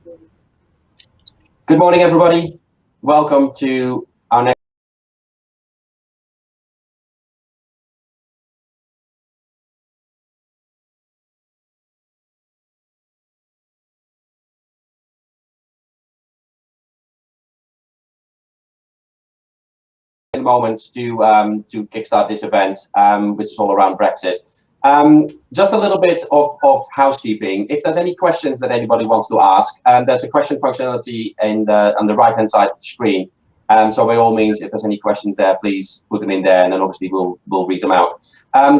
Good morning, everybody. Welcome to our next moment to kickstart this event, which is all around Brexit. Just a little bit of housekeeping. If there's any questions that anybody wants to ask, there's a question functionality on the right-hand side of the screen. So by all means, if there's any questions there, please put them in there, and then obviously we'll read them out.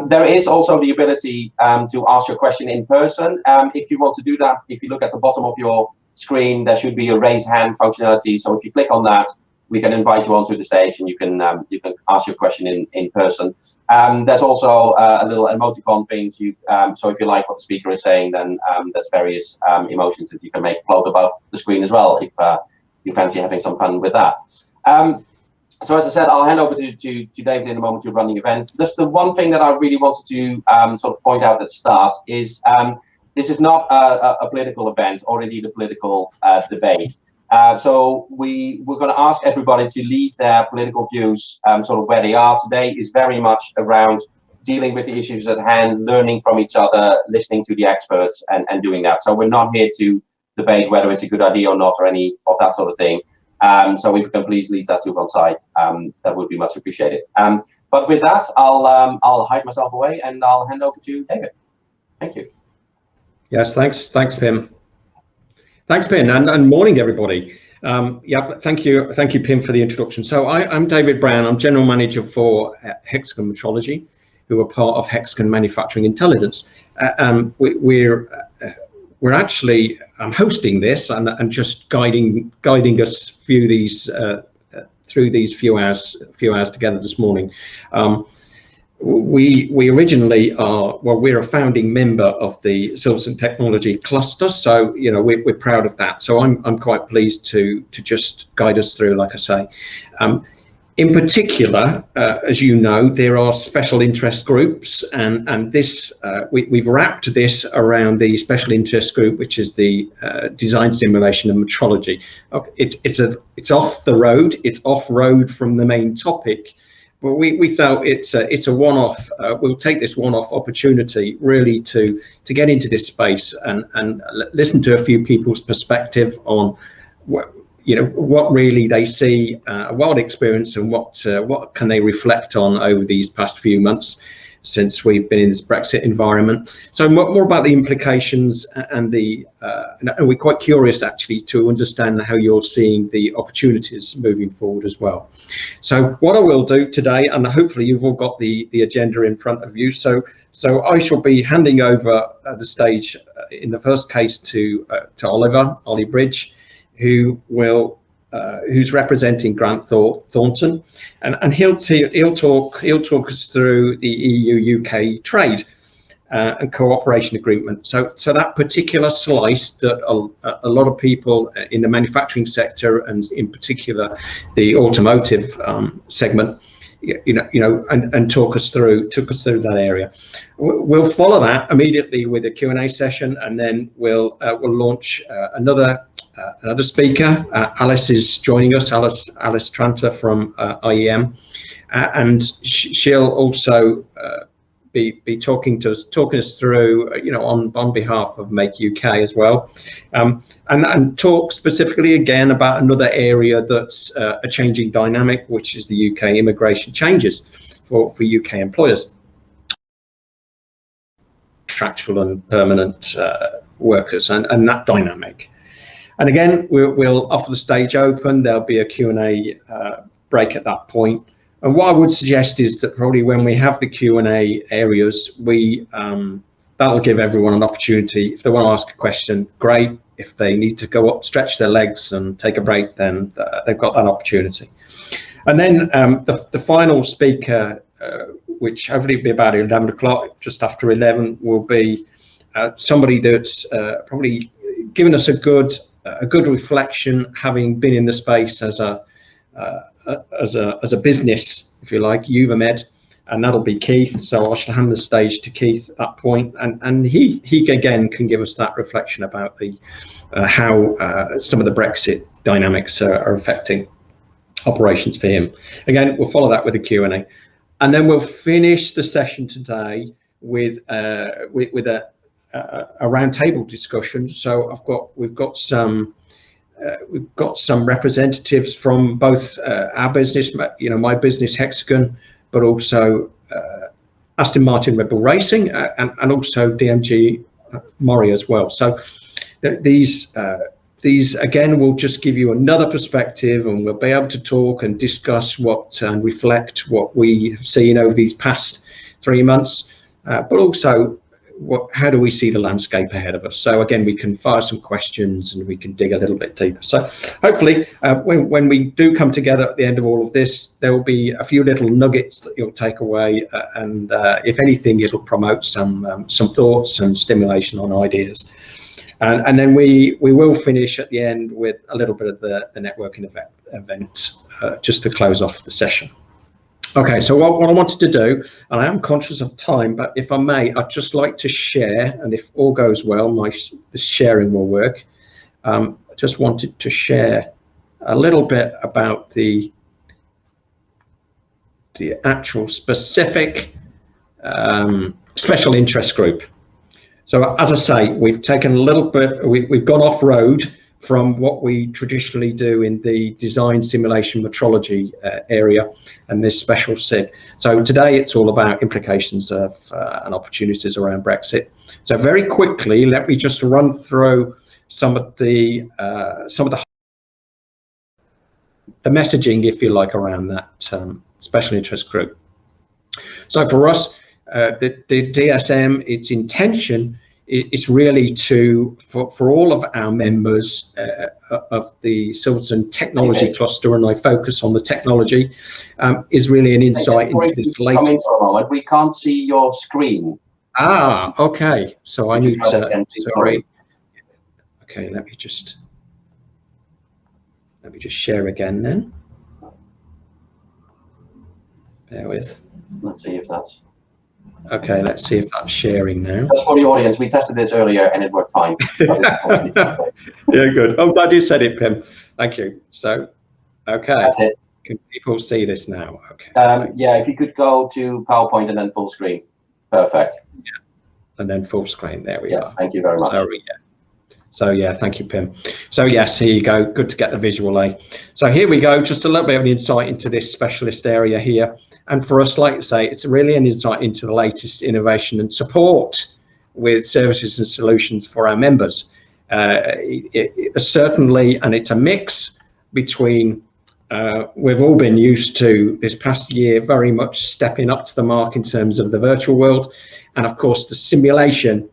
There is also the ability to ask your question in person. If you want to do that, if you look at the bottom of your screen, there should be a raise hand functionality. So if you click on that, we can invite you onto the stage, and you can ask your question in person. There's also a little emoticon thing. So if you like what the speaker is saying, then there's various emotions that you can make float above the screen as well, if you fancy having some fun with that. So as I said, I'll hand over to David in a moment to run the event. Just the one thing that I really wanted to sort of point out at the start is this is not a political event or indeed a political debate. So we're going to ask everybody to leave their political views sort of where they are. Today is very much around dealing with the issues at hand, learning from each other, listening to the experts, and doing that. So we're not here to debate whether it's a good idea or not, or any of that sort of thing. So if you can please leave that to one side, that would be much appreciated. But with that, I'll hide myself away, and I'll hand over to David. Thank you. Yes, thanks, Pim. Thanks, Pim, and morning, everybody. Yeah, thank you, Pim, for the introduction. So I'm David Brown. I'm General Manager for Hexagon Metrology, who are part of Hexagon Manufacturing Intelligence. We're actually hosting this and just guiding us through these few hours together this morning. We originally we're a founding member of the Silverson Technology Cluster, so we're proud of that. So I'm quite pleased to just guide us through, like I say. In particular, as you know, there are special interest groups, and this we've wrapped this around the special interest group, which is the design simulation and metrology. It's off the road, it's off road from the main topic. But we felt it's a one-off. We'll take this one-off opportunity really to get into this space and listen to a few people's perspective on what really they see, what experience, and what can they reflect on over these past few months since we've been in this Brexit environment. So more about the implications and we're quite curious actually to understand how you're seeing the opportunities moving forward as well. So what I will do today, and hopefully you've all got the agenda in front of you, so I shall be handing over the stage in the first case to Ollie Bridge, who's representing Grant Thornton, and he'll talk us through the EU-UK trade and cooperation agreement. So that particular slice that a lot of people in the manufacturing sector, and in particular the automotive segment, and took us through that area. We'll follow that immediately with a Q&A session, and then we'll launch another speaker. Alice is joining us, Alice Tranter from IEM, and she'll also be talking us through, on behalf of Make UK as well, and talk specifically again about another area that's a changing dynamic, which is the UK immigration changes for UK employers, contractual and permanent workers, and that dynamic. And again, we'll offer the stage open. There'll be a Q&A break at that point. And what I would suggest is that probably when we have the Q&A areas, that'll give everyone an opportunity. If they want to ask a question, great. If they need to go up, stretch their legs and take a break, then they've got that opportunity. And then the final speaker, which hopefully will be about 11 o'clock, just after 11, will be somebody that's probably given us a good reflection, having been in the space as a business, if you like, Uvamed, and that'll be Keith. So I shall hand the stage to Keith at that point, and he again can give us that reflection about the how some of the Brexit dynamics are affecting operations for him. Again, we'll follow that with a Q&A, and then we'll finish the session today with a roundtable discussion. So we've got some representatives from both our business, my business Hexagon, but also Aston Martin Red Bull Racing, and also DMG MORI as well. So these again will just give you another perspective, and we'll be able to talk and discuss and reflect what we have seen over these past 3 months, but also how do we see the landscape ahead of us. So again, we can fire some questions and we can dig a little bit deeper. So hopefully when we do come together at the end of all of this, there will be a few little nuggets that you'll take away, and if anything, it'll promote some thoughts and stimulation on ideas. And then we will finish at the end with a little bit of the networking event just to close off the session. Okay, so what I wanted to do, and I am conscious of time, but if I may, I'd just like to share, and if all goes well, the sharing will work. I just wanted to share a little bit about the actual specific special interest group. So as I say, we've taken a little bit, we've gone off-road from what we traditionally do in the design simulation metrology area and this special SIG. So today it's all about implications of and opportunities around Brexit. So very quickly, let me just run through some of the messaging, if you like, around that special interest group. So for us, the DSM, its intention is really for all of our members of the Silverton technology cluster, and I focus on the technology, is really an insight into this latest. We can't see your screen. Ah, okay. So I need to. Sorry. Okay, let me just share again then. Bear with. Let's see if that's. Okay, let's see if that's sharing now. Just for the audience, we tested this earlier and it worked fine. Yeah, good. I'm glad you said it, Pim. Thank you. So, okay. That's it. Can people see this now? Okay. Yeah, if you could go to PowerPoint and then full screen. Perfect. Yeah. And then full screen. There we are. Thank you very much. So yeah, thank you, Pim. So yes, here you go. Good to get the visual, eh? So here we go. Just a little bit of an insight into this specialist area here. And for us, like I say, it's really an insight into the latest innovation and support with services and solutions for our members. Certainly, and it's a mix between, we've all been used to this past year very much stepping up to the mark in terms of the virtual world, and of course the simulation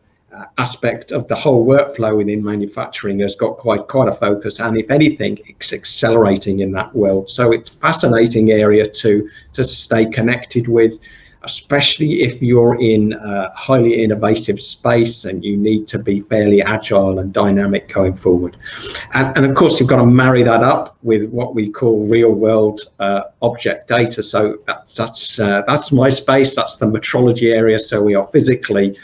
aspect of the whole workflow within manufacturing has got quite a focus, and if anything, it's accelerating in that world. So it's a fascinating area to stay connected with, especially if you're in a highly innovative space and you need to be fairly agile and dynamic going forward. And of course, you've got to marry that up with what we call real world object data. So that's my space, that's the metrology area. So we are physically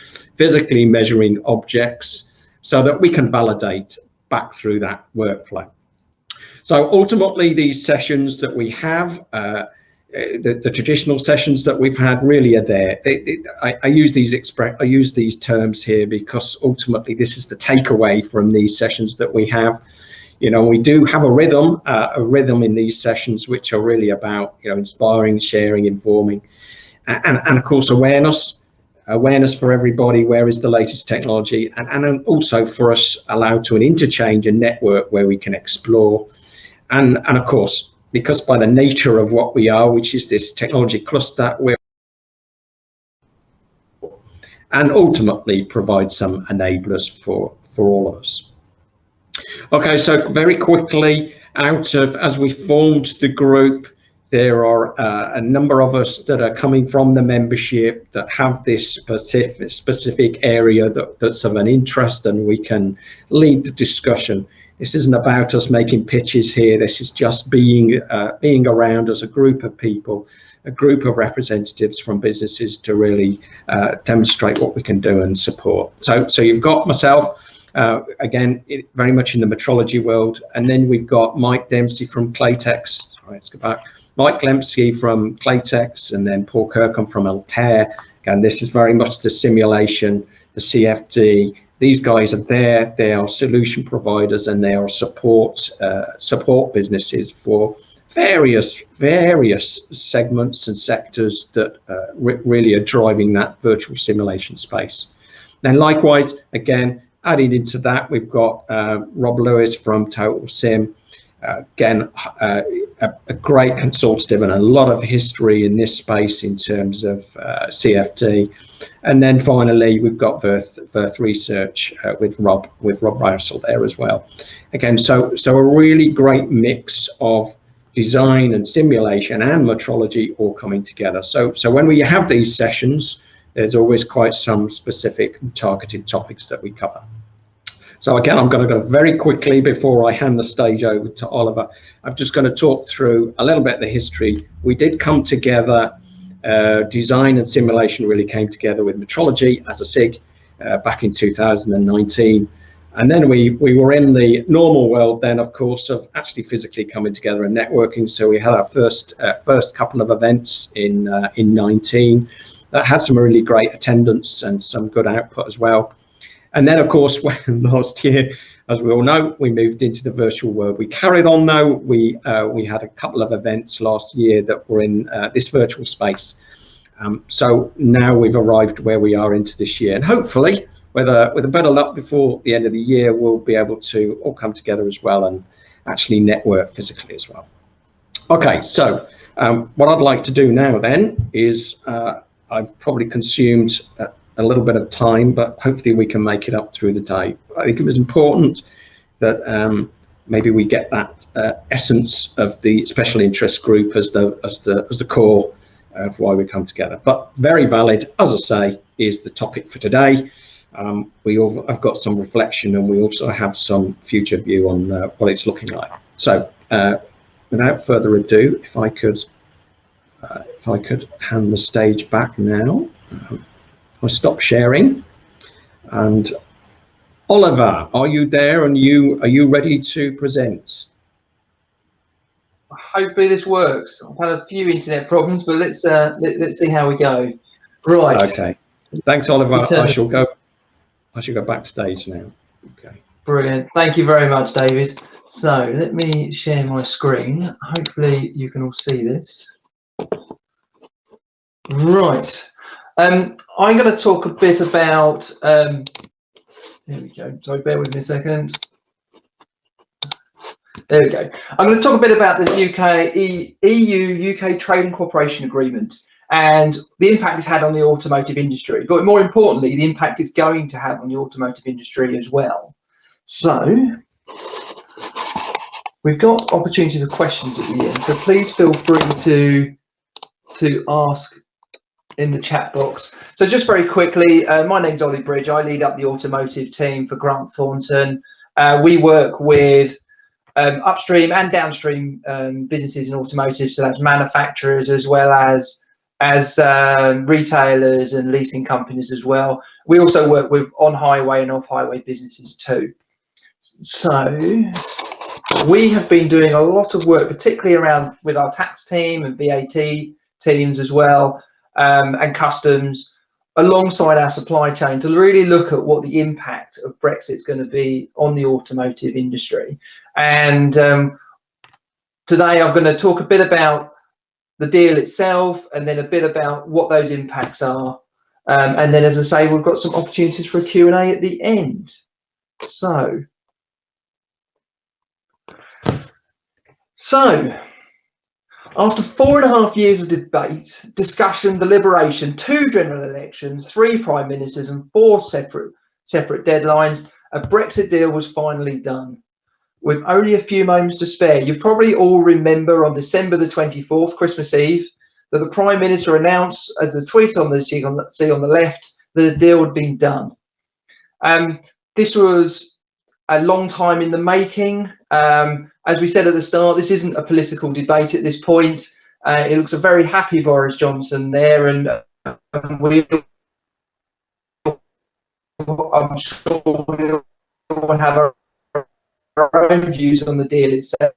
measuring objects so that we can validate back through that workflow. So ultimately, these sessions that we have, the traditional sessions that we've had, really are there. I use these terms here because ultimately this is the takeaway from these sessions that we have. You know, we do have a rhythm in these sessions which are really about, you know, inspiring, sharing, informing, and of course awareness for everybody. Where is the latest technology, and also for us allowed to an interchange and network where we can explore, and of course, because by the nature of what we are, which is this technology cluster, and ultimately provide some enablers for all of us. Okay, so very quickly, as we formed the group, there are a number of us that are coming from the membership that have this specific area that's of an interest, and we can lead the discussion. This isn't about us making pitches here. This is just being around as a group of people, a group of representatives from businesses to really demonstrate what we can do and support. So you've got myself, again, very much in the metrology world, and then we've got Mike Dempsey from Claytex. Sorry, let's go back. Mike Dempsey from Claytex, and then Paul Kirkham from Altair. Again, this is very much the simulation, the CFD. These guys are there. They are solution providers, and they are support businesses for various segments and sectors that really are driving that virtual simulation space. Then likewise, again, added into that, we've got Rob Lewis from Total Sim. Again, a great consultative and a lot of history in this space in terms of CFD. And then finally, we've got Verth Research with Rob Russell there as well. Again, so a really great mix of design and simulation and metrology all coming together. So when we have these sessions, there's always quite some specific targeted topics that we cover. So again, I'm going to go very quickly before I hand the stage over to Oliver. I'm just going to talk through a little bit of the history. We did come together, design and simulation really came together with metrology as a SIG back in 2019. And then we were in the normal world then, of course, of actually physically coming together and networking. So we had our first couple of events in 19 that had some really great attendance and some good output as well. And then, of course, when last year, as we all know, we moved into the virtual world. We carried on, though. We had a couple of events last year that were in this virtual space. So now we've arrived where we are into this year. And hopefully, with a better luck before the end of the year, we'll be able to all come together as well and actually network physically as well. Okay, so what I'd like to do now then is I've probably consumed a little bit of time, but hopefully we can make it up through the day. I think it was important that maybe we get that essence of the special interest group as the core of why we come together. But very valid, as I say, is the topic for today. I've got some reflection, and we also have some future view on what it's looking like. So without further ado, if I could hand the stage back now. I'll stop sharing, and Oliver, are you there, and are you ready to present? Hopefully this works. I've had a few internet problems, but let's see how we go. Right. Okay. Thanks, Oliver. I shall go backstage now. Okay. Brilliant. Thank you very much, David. So let me share my screen. Hopefully you can all see this. Right. I'm going to talk a bit about, there we go, sorry, bear with me a second. There we go. I'm going to talk a bit about the EU-UK Trade and Cooperation Agreement and the impact it's had on the automotive industry, but more importantly, the impact it's going to have on the automotive industry as well. So, we've got opportunity for questions at the end, so please feel free to ask in the chat box. So just very quickly, my name's Ollie Bridge. I lead up the automotive team for Grant Thornton. We work with upstream and downstream businesses in automotive, so that's manufacturers as well as retailers and leasing companies as well. We also work with on-highway and off-highway businesses too. So we have been doing a lot of work, particularly around with our tax team and VAT teams as well, and customs, alongside our supply chain, to really look at what the impact of Brexit is going to be on the automotive industry. And today I'm going to talk a bit about the deal itself, and then a bit about what those impacts are. And then, as I say, we've got some opportunities for a Q&A at the end. So after 4.5 years of debate, discussion, deliberation, 2 general elections, 3 prime ministers and 4 separate deadlines, a Brexit deal was finally done. With only a few moments to spare, you probably all remember on December the 24th, Christmas Eve, that the Prime Minister announced, as the tweet on the see on the left, that the deal had been done. This was a long time in the making. As we said at the start, this isn't a political debate at this point. It looks a very happy Boris Johnson there, and I'm sure we'll have our own views on the deal itself.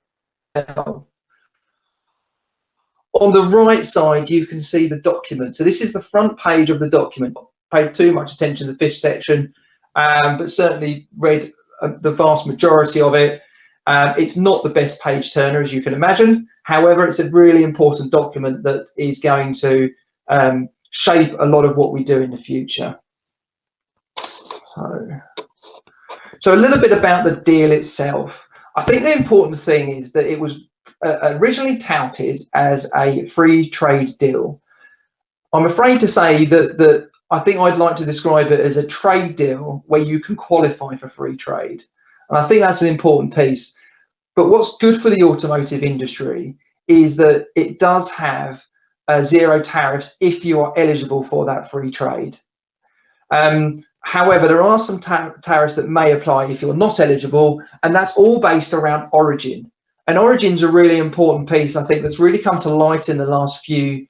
On the right side, you can see the document. So this is the front page of the document. Paid too much attention to the fifth section, but certainly read the vast majority of it. It's not the best page turner, as you can imagine. However, it's a really important document that is going to shape a lot of what we do in the future. So a little bit about the deal itself. I think the important thing is that it was originally touted as a free trade deal. I'm afraid to say that I think I'd like to describe it as a trade deal where you can qualify for free trade. And I think that's an important piece. But what's good for the automotive industry is that it does have zero tariffs if you are eligible for that free trade. However, there are some tariffs that may apply if you're not eligible, and that's all based around origin. And origin's a really important piece, I think, that's really come to light in the last few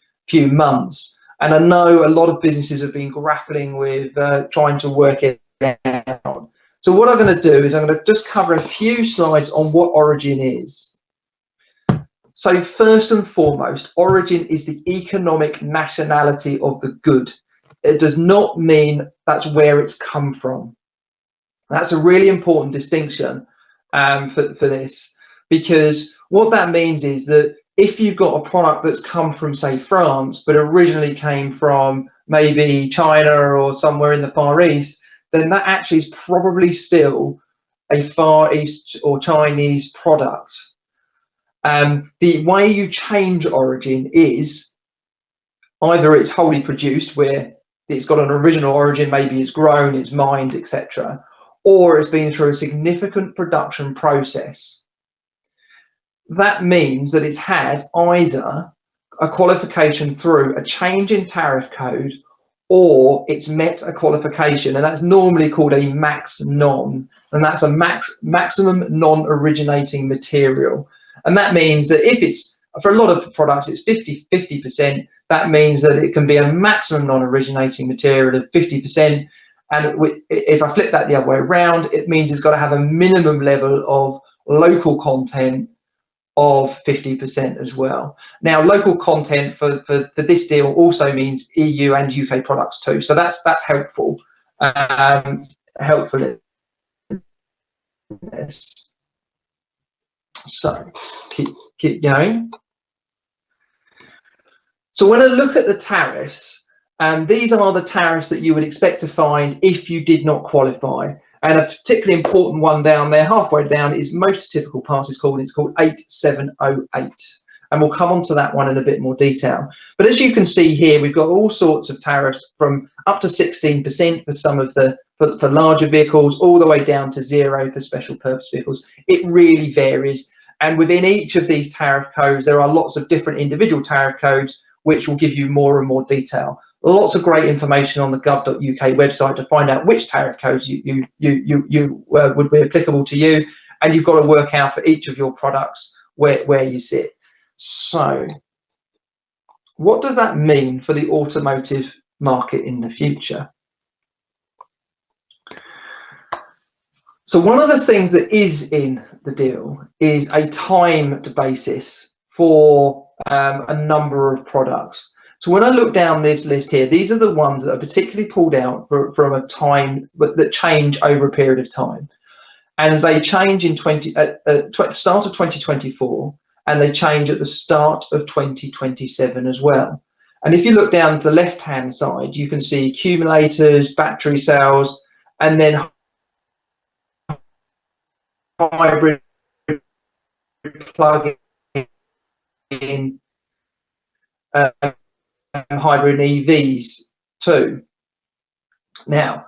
months. And I know a lot of businesses have been grappling with trying to work it out. So what I'm going to do is I'm going to just cover a few slides on what origin is. So first and foremost, origin is the economic nationality of the good. It does not mean that's where it's come from. That's a really important distinction for this, because what that means is that if you've got a product that's come from, say, France, but originally came from maybe China or somewhere in the Far East, then that actually is probably still a Far East or Chinese product. The way you change origin is either it's wholly produced, where it's got an original origin, maybe it's grown, it's mined, etc., or it's been through a significant production process. That means that it's had either a qualification through a change in tariff code, or it's met a qualification, and that's normally called a max non, and that's a maximum non-originating material. And that means that if it's, for a lot of products, it's 50%, that means that it can be a maximum non-originating material of 50%. And if I flip that the other way around, it means it's got to have a minimum level of local content of 50% as well. Now, local content for this deal also means EU and UK products too. So that's helpful. Helpful. So keep going. So when I look at the tariffs, these are the tariffs that you would expect to find if you did not qualify. And a particularly important one down there, halfway down, is most typical pass is called. It's called 8708. And we'll come on to that one in a bit more detail. But as you can see here, we've got all sorts of tariffs from up to 16% for some of the for larger vehicles, all the way down to 0 for special purpose vehicles. It really varies. And within each of these tariff codes, there are lots of different individual tariff codes, which will give you more and more detail. Lots of great information on the gov.uk website to find out which tariff codes would be applicable to you, and you've got to work out for each of your products where you sit. So what does that mean for the automotive market in the future? So one of the things that is in the deal is a timed basis for a number of products. So when I look down this list here, these are the ones that are particularly pulled out from a time, but that change over a period of time. And they change in start of 2024, and they change at the start of 2027 as well. And if you look down the left-hand side, you can see accumulators, battery cells, and then hybrid plug-in hybrid EVs too. Now,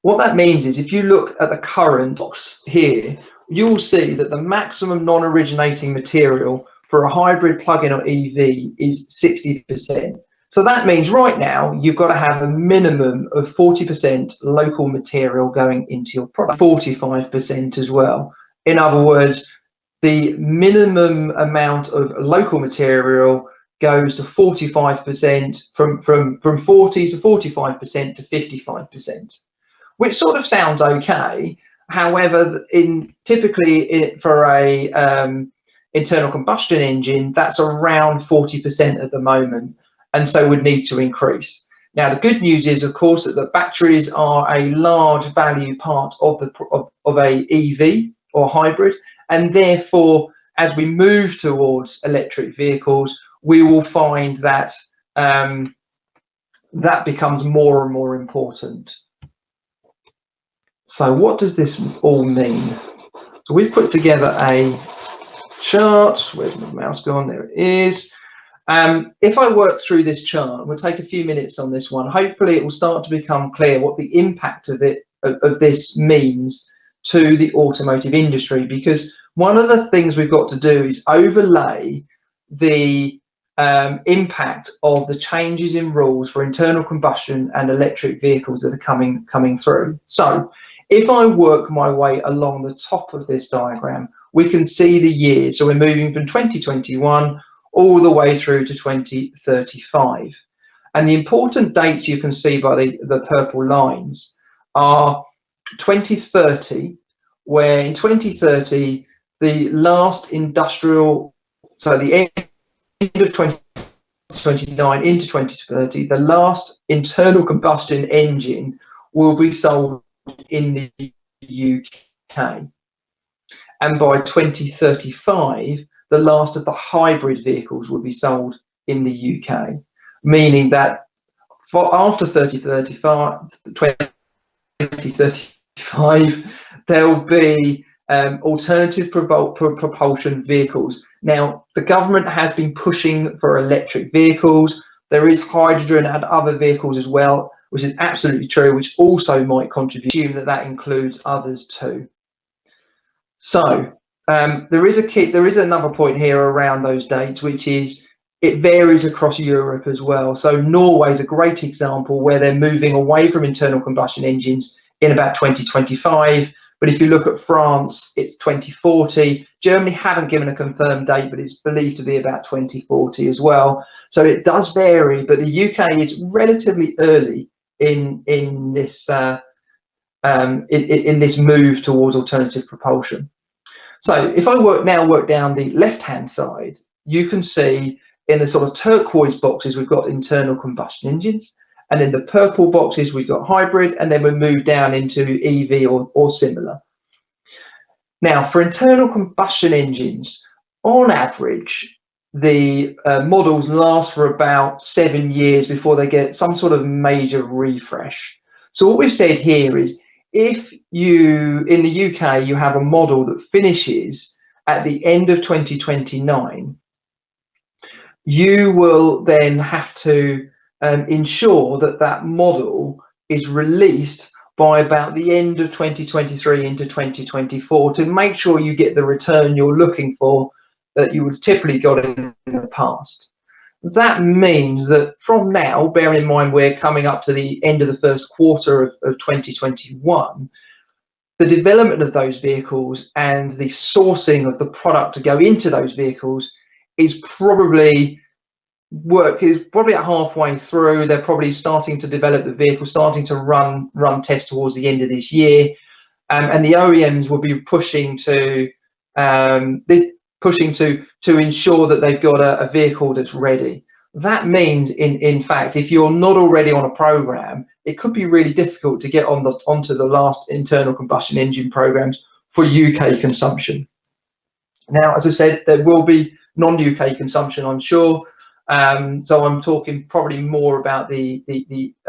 what that means is if you look at the current box here, you'll see that the maximum non-originating material for a hybrid plug-in or EV is 60%. So that means right now you've got to have a minimum of 40% local material going into your product, 45% as well. In other words, the minimum amount of local material goes to 45%, from 40 to 45% to 55%, which sort of sounds okay. However, typically for a internal combustion engine, that's around 40% at the moment, and so would need to increase. Now, the good news is, of course, that the batteries are a large value part of a EV or hybrid, and therefore, as we move towards electric vehicles, we will find that that becomes more and more important. So what does this all mean? So we've put together a chart. Where's my mouse gone? There it is. If I work through this chart, we'll take a few minutes on this one. Hopefully it will start to become clear what the impact of this means to the automotive industry, because one of the things we've got to do is overlay the impact of the changes in rules for internal combustion and electric vehicles that are coming through. So if I work my way along the top of this diagram, we can see the years. So we're moving from 2021 all the way through to 2035. And the important dates you can see by the purple lines are 2030, where in 2030, the last industrial, so the end of 2029 into 2030, the last internal combustion engine will be sold in the UK. And by 2035, the last of the hybrid vehicles will be sold in the UK, meaning that after 2035, there will be alternative propulsion vehicles. Now, the government has been pushing for electric vehicles. There is hydrogen and other vehicles as well, which is absolutely true, which also might contribute. Assume that that includes others too. So there is another point here around those dates, which is it varies across Europe as well. So Norway is a great example where they're moving away from internal combustion engines in about 2025. But if you look at France, it's 2040. Germany haven't given a confirmed date, but it's believed to be about 2040 as well. So it does vary, but the UK is relatively early in this move towards alternative propulsion. So if I work down the left-hand side, you can see in the sort of turquoise boxes we've got internal combustion engines, and in the purple boxes we've got hybrid, and then we move down into EV or similar. Now, for internal combustion engines, on average, the models last for about 7 years before they get some sort of major refresh. So what we've said here is, if you, in the UK, you have a model that finishes at the end of 2029, you will then have to ensure that that model is released by about the end of 2023 into 2024 to make sure you get the return you're looking for that you would typically got in the past. That means that from now, bear in mind we're coming up to the end of the first quarter of 2021, the development of those vehicles and the sourcing of the product to go into those vehicles is probably at halfway through. They're probably starting to develop the vehicle, starting to run tests towards the end of this year, and the OEMs will be pushing to ensure that they've got a vehicle that's ready. That means, in fact, if you're not already on a program, it could be really difficult to get onto the last internal combustion engine programs for UK consumption. Now, as I said, there will be non-UK consumption, I'm sure. So I'm talking probably more about the UK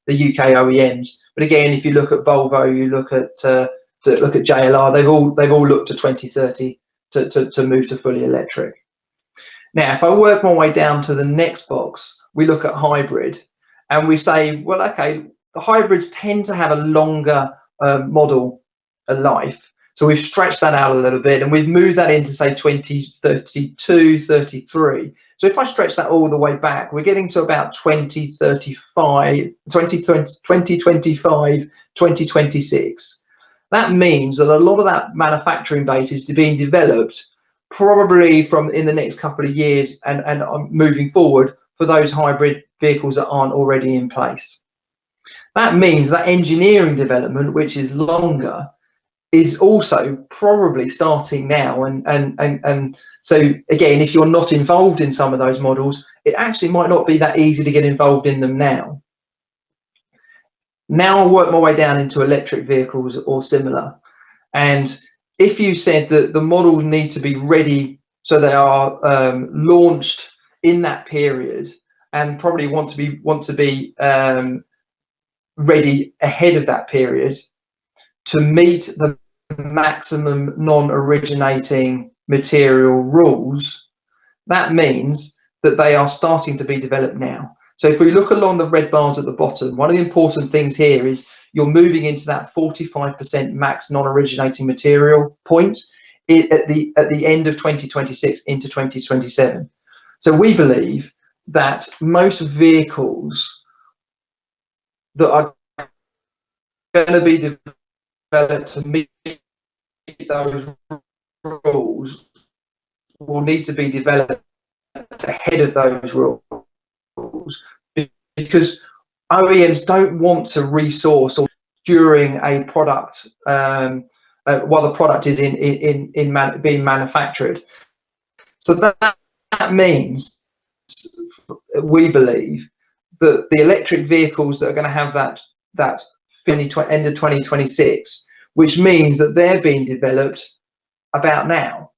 OEMs. But again, if you look at Volvo, you look at JLR, they've all looked to 2030 to move to fully electric. Now, if I work my way down to the next box, we look at hybrid, and we say, well, okay, the hybrids tend to have a longer model life. So we've stretched that out a little bit, and we've moved that into, say, 2032, 33, So if I stretch that all the way back, we're getting to about 2025, 2026. That means that a lot of that manufacturing base is being developed probably from in the next couple of years and moving forward for those hybrid vehicles that aren't already in place. That means that engineering development, which is longer, is also probably starting now. And so again, if you're not involved in some of those models, it actually might not be that easy to get involved in them now. Now I'll work my way down into electric vehicles or similar. And if you said that the models need to be ready, so they are launched in that period, and probably want to be ready ahead of that period to meet the maximum non-originating material rules, that means that they are starting to be developed now. So if we look along the red bars at the bottom, one of the important things here is you're moving into that 45% max non-originating material point at the end of 2026 into 2027. So we believe that most vehicles that are going to be developed to meet those rules will need to be developed ahead of those rules, because OEMs don't want to resource during a product while the product is being manufactured. So that means, we believe, that the electric vehicles that are going to have that end of 2026, which means that they're being developed about now.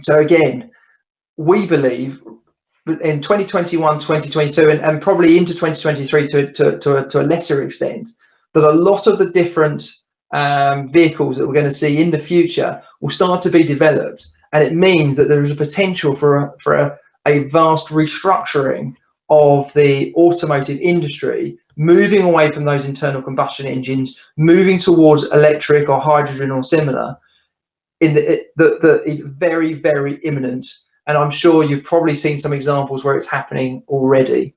So again, we believe in 2021, 2022, and probably into 2023 to a lesser extent, that a lot of the different vehicles that we're going to see in the future will start to be developed, and it means that there is a potential for a vast restructuring of the automotive industry, moving away from those internal combustion engines, moving towards electric or hydrogen or similar. That is very, very imminent, and I'm sure you've probably seen some examples where it's happening already.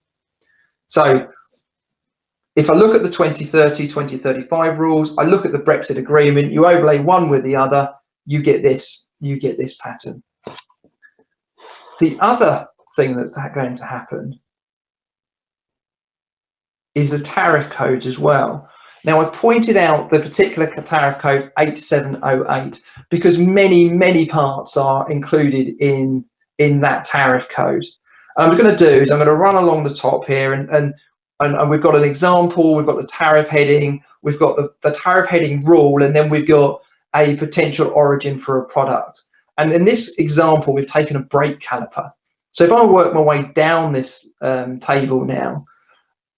So if I look at the 2030, 2035 rules, I look at the Brexit agreement, you overlay one with the other, you get this pattern. The other thing that's going to happen is the tariff codes as well. Now, I pointed out the particular tariff code 8708 because many parts are included in that tariff code. And what I'm going to do is I'm going to run along the top here, and we've got an example, we've got the tariff heading, we've got the tariff heading rule, and then we've got a potential origin for a product. And in this example, we've taken a brake caliper. So if I work my way down this table now,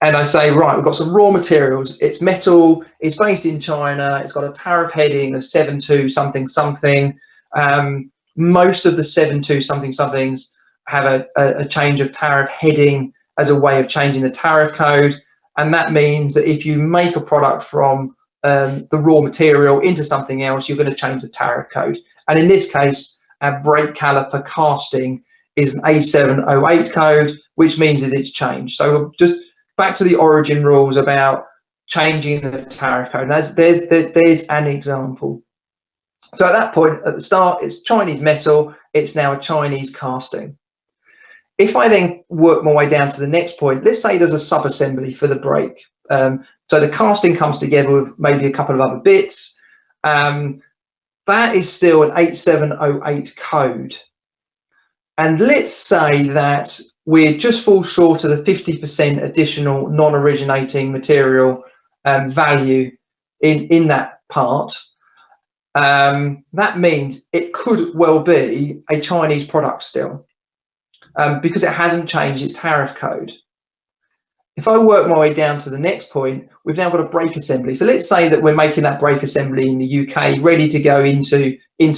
and I say, right, we've got some raw materials, it's metal, it's based in China, it's got a tariff heading of 72 something something. Most of the 72 something somethings have a change of tariff heading as a way of changing the tariff code. And that means that if you make a product from the raw material into something else, you're going to change the tariff code. And in this case, our brake caliper casting is an A708 code, which means that it's changed. So just back to the origin rules about changing the tariff code. There's an example. So at that point, at the start, it's Chinese metal, it's now a Chinese casting. If I then work my way down to the next point, let's say there's a sub-assembly for the brake. So the casting comes together with maybe a couple of other bits. That is still an 8708 code. And let's say that we just fall short of the 50% additional non-originating material value in that part. That means it could well be a Chinese product still, because it hasn't changed its tariff code. If I work my way down to the next point, we've now got a brake assembly. So let's say that we're making that brake assembly in the UK, ready to go into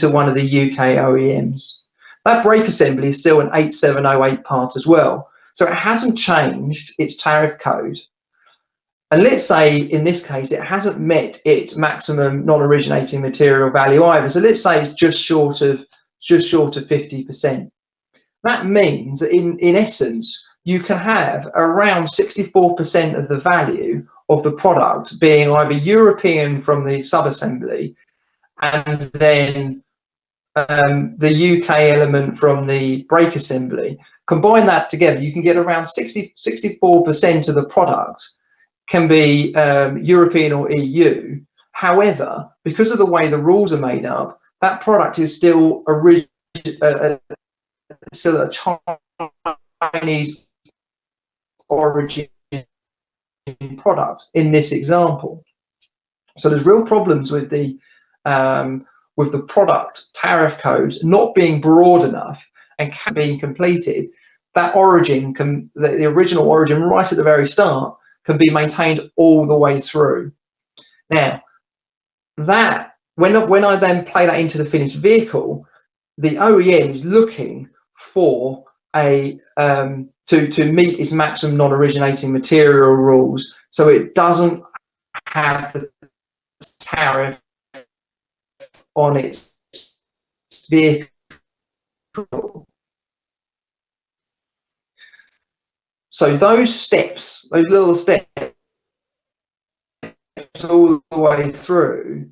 one of the UK OEMs. That brake assembly is still an 8708 part as well. So it hasn't changed its tariff code. And let's say in this case, it hasn't met its maximum non-originating material value either. So let's say it's just short of 50%. that means that in essence, you can have around 64% of the value of the product being either European from the sub-assembly, and then the UK element from the brake assembly. Combine that together, you can get around 64% of the product can be European or EU. However, because of the way the rules are made up, that product is still still a Chinese origin product in this example. So there's real problems with the product tariff codes not being broad enough and being completed. That origin can, the original origin right at the very start, can be maintained all the way through. Now, that when I then play that into the finished vehicle, the OEM is looking for a to meet its maximum non-originating material rules, so it doesn't have the tariff on its vehicle. So those steps, those little steps all the way through,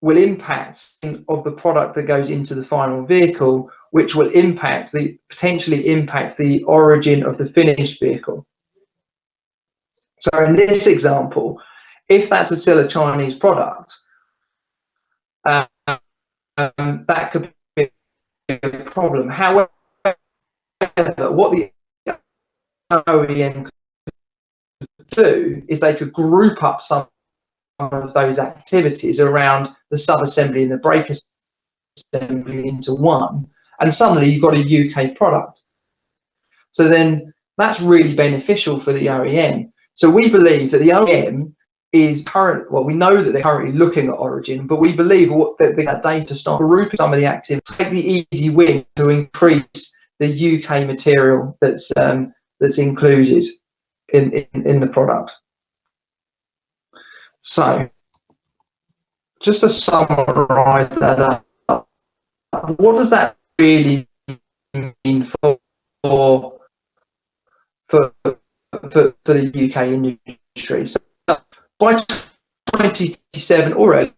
will impact of the product that goes into the final vehicle, which will potentially impact the origin of the finished vehicle. So in this example, if that's still a Chinese product, that could be a problem. However, what the OEM could do is they could group up some of those activities around the sub-assembly and the brake assembly into one, and suddenly you've got a UK product. So then that's really beneficial for the OEM. So we believe that the OEM is we know that they're currently looking at origin, but we believe that they got data to start grouping some of the activities, take the easy win to increase the UK material that's included in the product. So, just to summarise that up, what does that really mean for the UK industry? So, by 2027 already,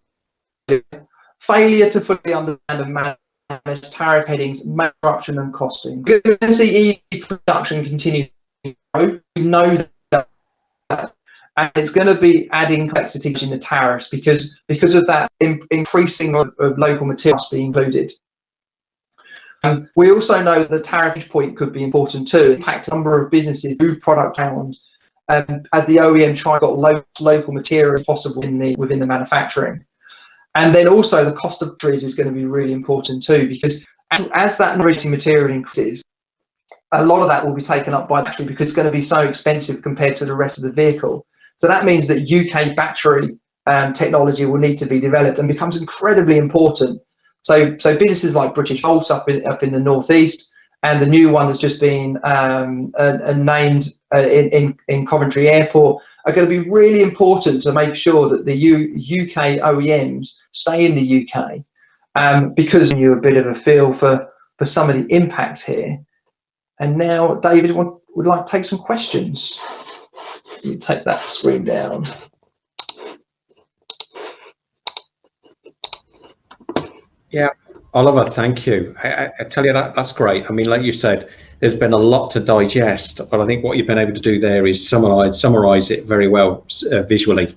failure to fully understand and manage tariff headings, disruption and costing. We're going to see EV production continue to grow. We know that. And it's going to be adding complexity in the tariffs because of that increasing of local materials being included. We also know that the tariff point could be important too. Impact a number of businesses move product around as the OEM try to get local material as possible within the manufacturing. And then also the cost of trees is going to be really important too, because as that non-originating material increases, a lot of that will be taken up by the battery because it's going to be so expensive compared to the rest of the vehicle. So that means that UK battery technology will need to be developed and becomes incredibly important. So businesses like British Volt up in the northeast, and the new one that's just been named in Coventry Airport, are going to be really important to make sure that the UK OEMs stay in the UK, because you a bit of a feel for some of the impacts here. And now David would like to take some questions. You take that screen down. Yeah, Oliver, thank you. I tell you that's great. I mean, like you said, there's been a lot to digest, but I think what you've been able to do there is summarize it very well visually.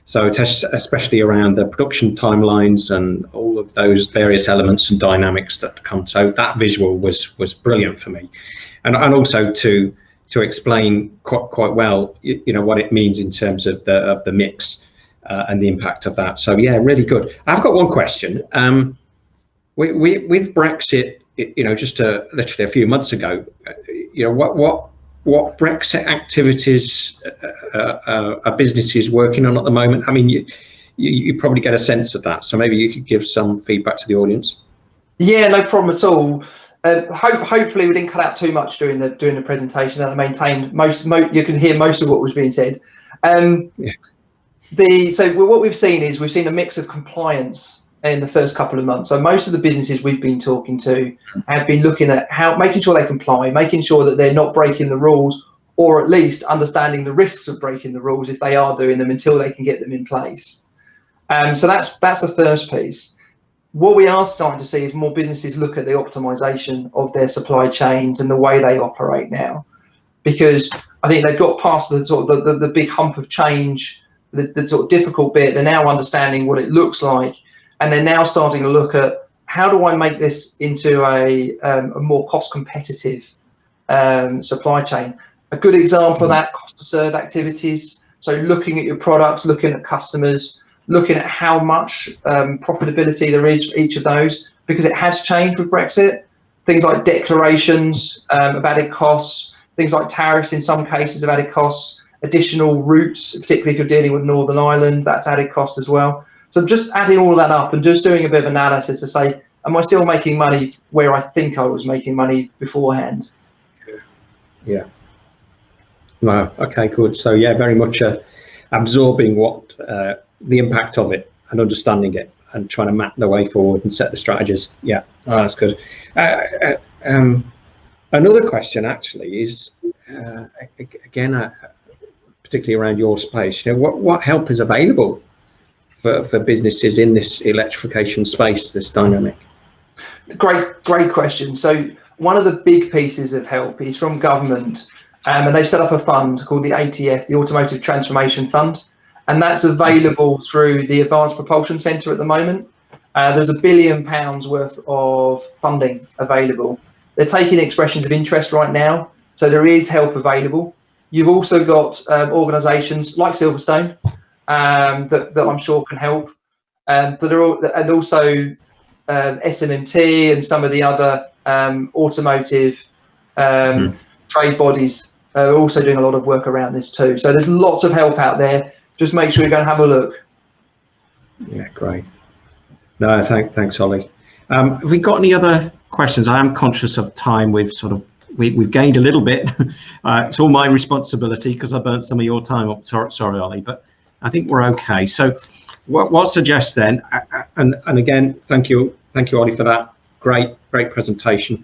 So especially around the production timelines and all of those various elements and dynamics that come. So that visual was brilliant for me, and also to explain quite well, you know, what it means in terms of the mix and the impact of that. So yeah, really good. I've got one question. With Brexit, you know, just literally a few months ago, you know, what Brexit activities are businesses working on at the moment? I mean, you probably get a sense of that, so maybe you could give some feedback to the audience. Yeah, no problem at all. Hopefully we didn't cut out too much during the presentation, and I maintained you can hear most of what was being said. Yeah. So what we've seen is a mix of compliance in the first couple of months. So most of the businesses we've been talking to have been looking at making sure they comply, making sure that they're not breaking the rules, or at least understanding the risks of breaking the rules if they are doing them, until they can get them in place. So that's the first piece. What we are starting to see is more businesses look at the optimization of their supply chains and the way they operate now, because I think they've got past the sort of the big hump of change, the sort of difficult bit. They're now understanding what it looks like, and they're now starting to look at, how do I make this into a more cost competitive supply chain? A good example of that, cost to serve activities. So looking at your products, looking at customers, looking at how much profitability there is for each of those, because it has changed with Brexit. Things like declarations of added costs, things like tariffs in some cases of added costs, additional routes, particularly if you're dealing with Northern Ireland, that's added cost as well. So just adding all of that up and just doing a bit of analysis to say, am I still making money where I think I was making money beforehand? Yeah. Wow. Okay, good. So yeah, very much absorbing what the impact of it and understanding it and trying to map the way forward and set the strategies. Yeah, that's good. Another question actually is, again, particularly around your space, you know, what help is available for businesses in this electrification space, this dynamic? Great question. So one of the big pieces of help is from government, and they've set up a fund called the ATF, the Automotive Transformation Fund, and that's available through the Advanced Propulsion Centre at the moment. There's £1 billion worth of funding available. They're taking expressions of interest right now, so there is help available. You've also got organisations like Silverstone that I'm sure can help, and also SMMT and some of the other automotive trade bodies are also doing a lot of work around this too. So there's lots of help out there. Just make sure you go and have a look. Yeah, great. No, thanks, Ollie. Have we got any other questions? I am conscious of time. We've gained a little bit. It's all my responsibility because I burnt some of your time up. Sorry, Ollie, but I think we're okay. So what I'll suggest then, and again, thank you, Ollie, for that great presentation.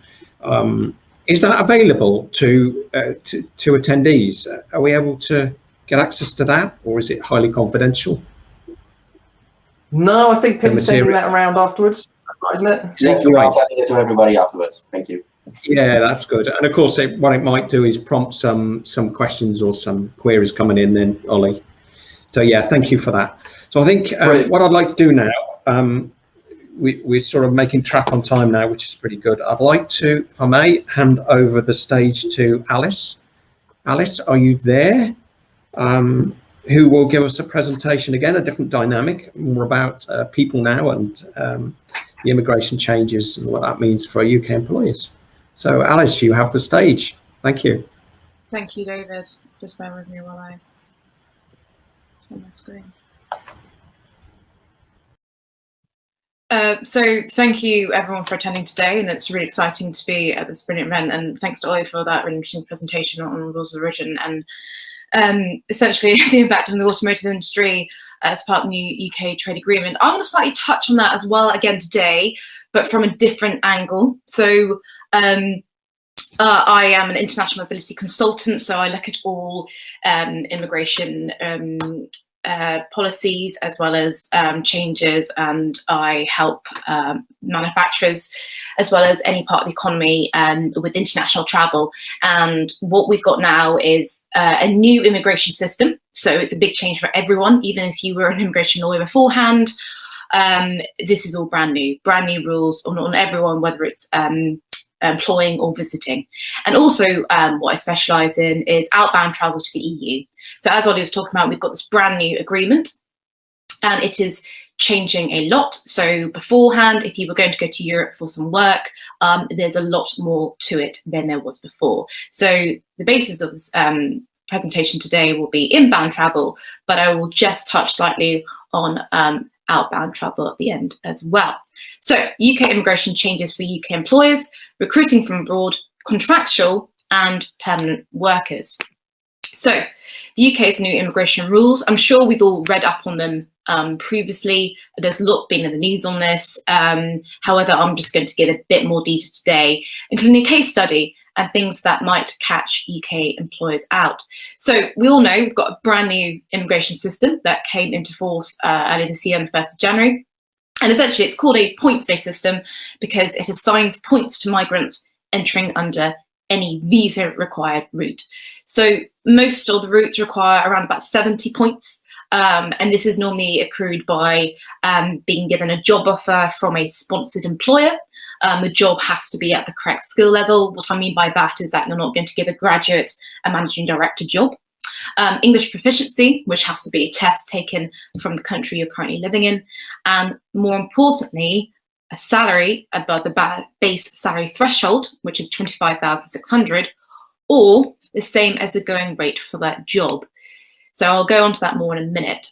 Is that available to attendees? Are we able to get access to that, or is it highly confidential? No, I think Pim's sending that around afterwards, isn't it? Yes, we are sending it to everybody afterwards. Thank you. Yeah, that's good. And of course, what it might do is prompt some questions or some queries coming in then, Ollie. So yeah, thank you for that. So I think what I'd like to do now, we're sort of making track on time now, which is pretty good. I'd like to, if I may, hand over the stage to Alice. Alice, are you there? Who will give us a presentation, again, a different dynamic, more about people now and the immigration changes and what that means for UK employers. So Alice, you have the stage. Thank you. Thank you, David. Just bear with me while I turn my screen. So thank you everyone for attending today, and it's really exciting to be at this brilliant event, and thanks to Ollie for that really interesting presentation on rules of origin and essentially the impact on the automotive industry as part of the new UK trade agreement. I'm going to slightly touch on that as well again today, but from a different angle. So I am an international mobility consultant, so I look at all immigration policies as well as changes, and I help manufacturers as well as any part of the economy with international travel. And what we've got now is a new immigration system, so it's a big change for everyone. Even if you were an immigration lawyer beforehand, this is all brand new rules on everyone, whether it's employing or visiting. And also what I specialise in is outbound travel to the EU. So as Ollie was talking about, we've got this brand new agreement and it is changing a lot. So beforehand, if you were going to go to Europe for some work, there's a lot more to it than there was before. So the basis of this presentation today will be inbound travel, but I will just touch slightly on outbound travel at the end as well. So UK immigration changes for UK employers, recruiting from abroad, contractual and permanent workers. So the UK's new immigration rules, I'm sure we've all read up on them previously. There's a lot been in the news on this. However, I'm just going to give a bit more detail today, including a case study and things that might catch UK employers out. So we all know we've got a brand new immigration system that came into force earlier this year on the 1st of January. And essentially it's called a points-based system because it assigns points to migrants entering under any visa required route. So most of the routes require around about 70 points. And this is normally accrued by being given a job offer from a sponsored employer. The job has to be at the correct skill level. What I mean by that is that you're not going to give a graduate a managing director job. English proficiency, which has to be a test taken from the country you're currently living in. And more importantly, a salary above the base salary threshold, which is 25,600, or the same as the going rate for that job. So I'll go on to that more in a minute.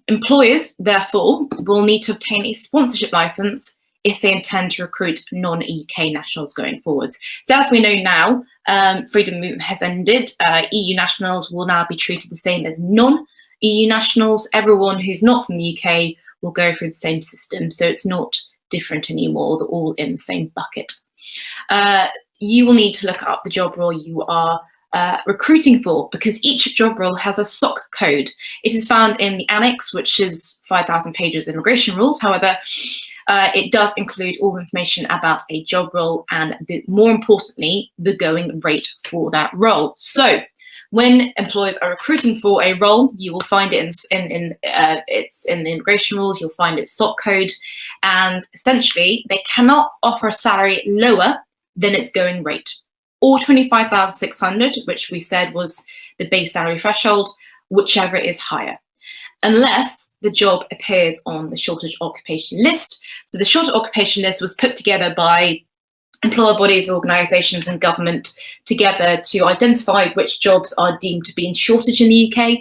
Employers, therefore, will need to obtain a sponsorship license if they intend to recruit non-UK nationals going forwards. So as we know now, freedom movement has ended. EU nationals will now be treated the same as non-EU nationals. Everyone who's not from the UK will go through the same system. So it's not different anymore. They're all in the same bucket. You will need to look up the job role you are recruiting for, because each job role has a SOC code. It is found in the annex, which is 5,000 pages of immigration rules. However, it does include all information about a job role and, more importantly, the going rate for that role. So when employers are recruiting for a role, you will find it it's in the immigration rules. You'll find its SOC code, and essentially they cannot offer a salary lower than its going rate, or 25,600, which we said was the base salary threshold, whichever is higher, unless the job appears on the shortage occupation list. So the shortage occupation list was put together by employer bodies, organisations and government together to identify which jobs are deemed to be in shortage in the UK.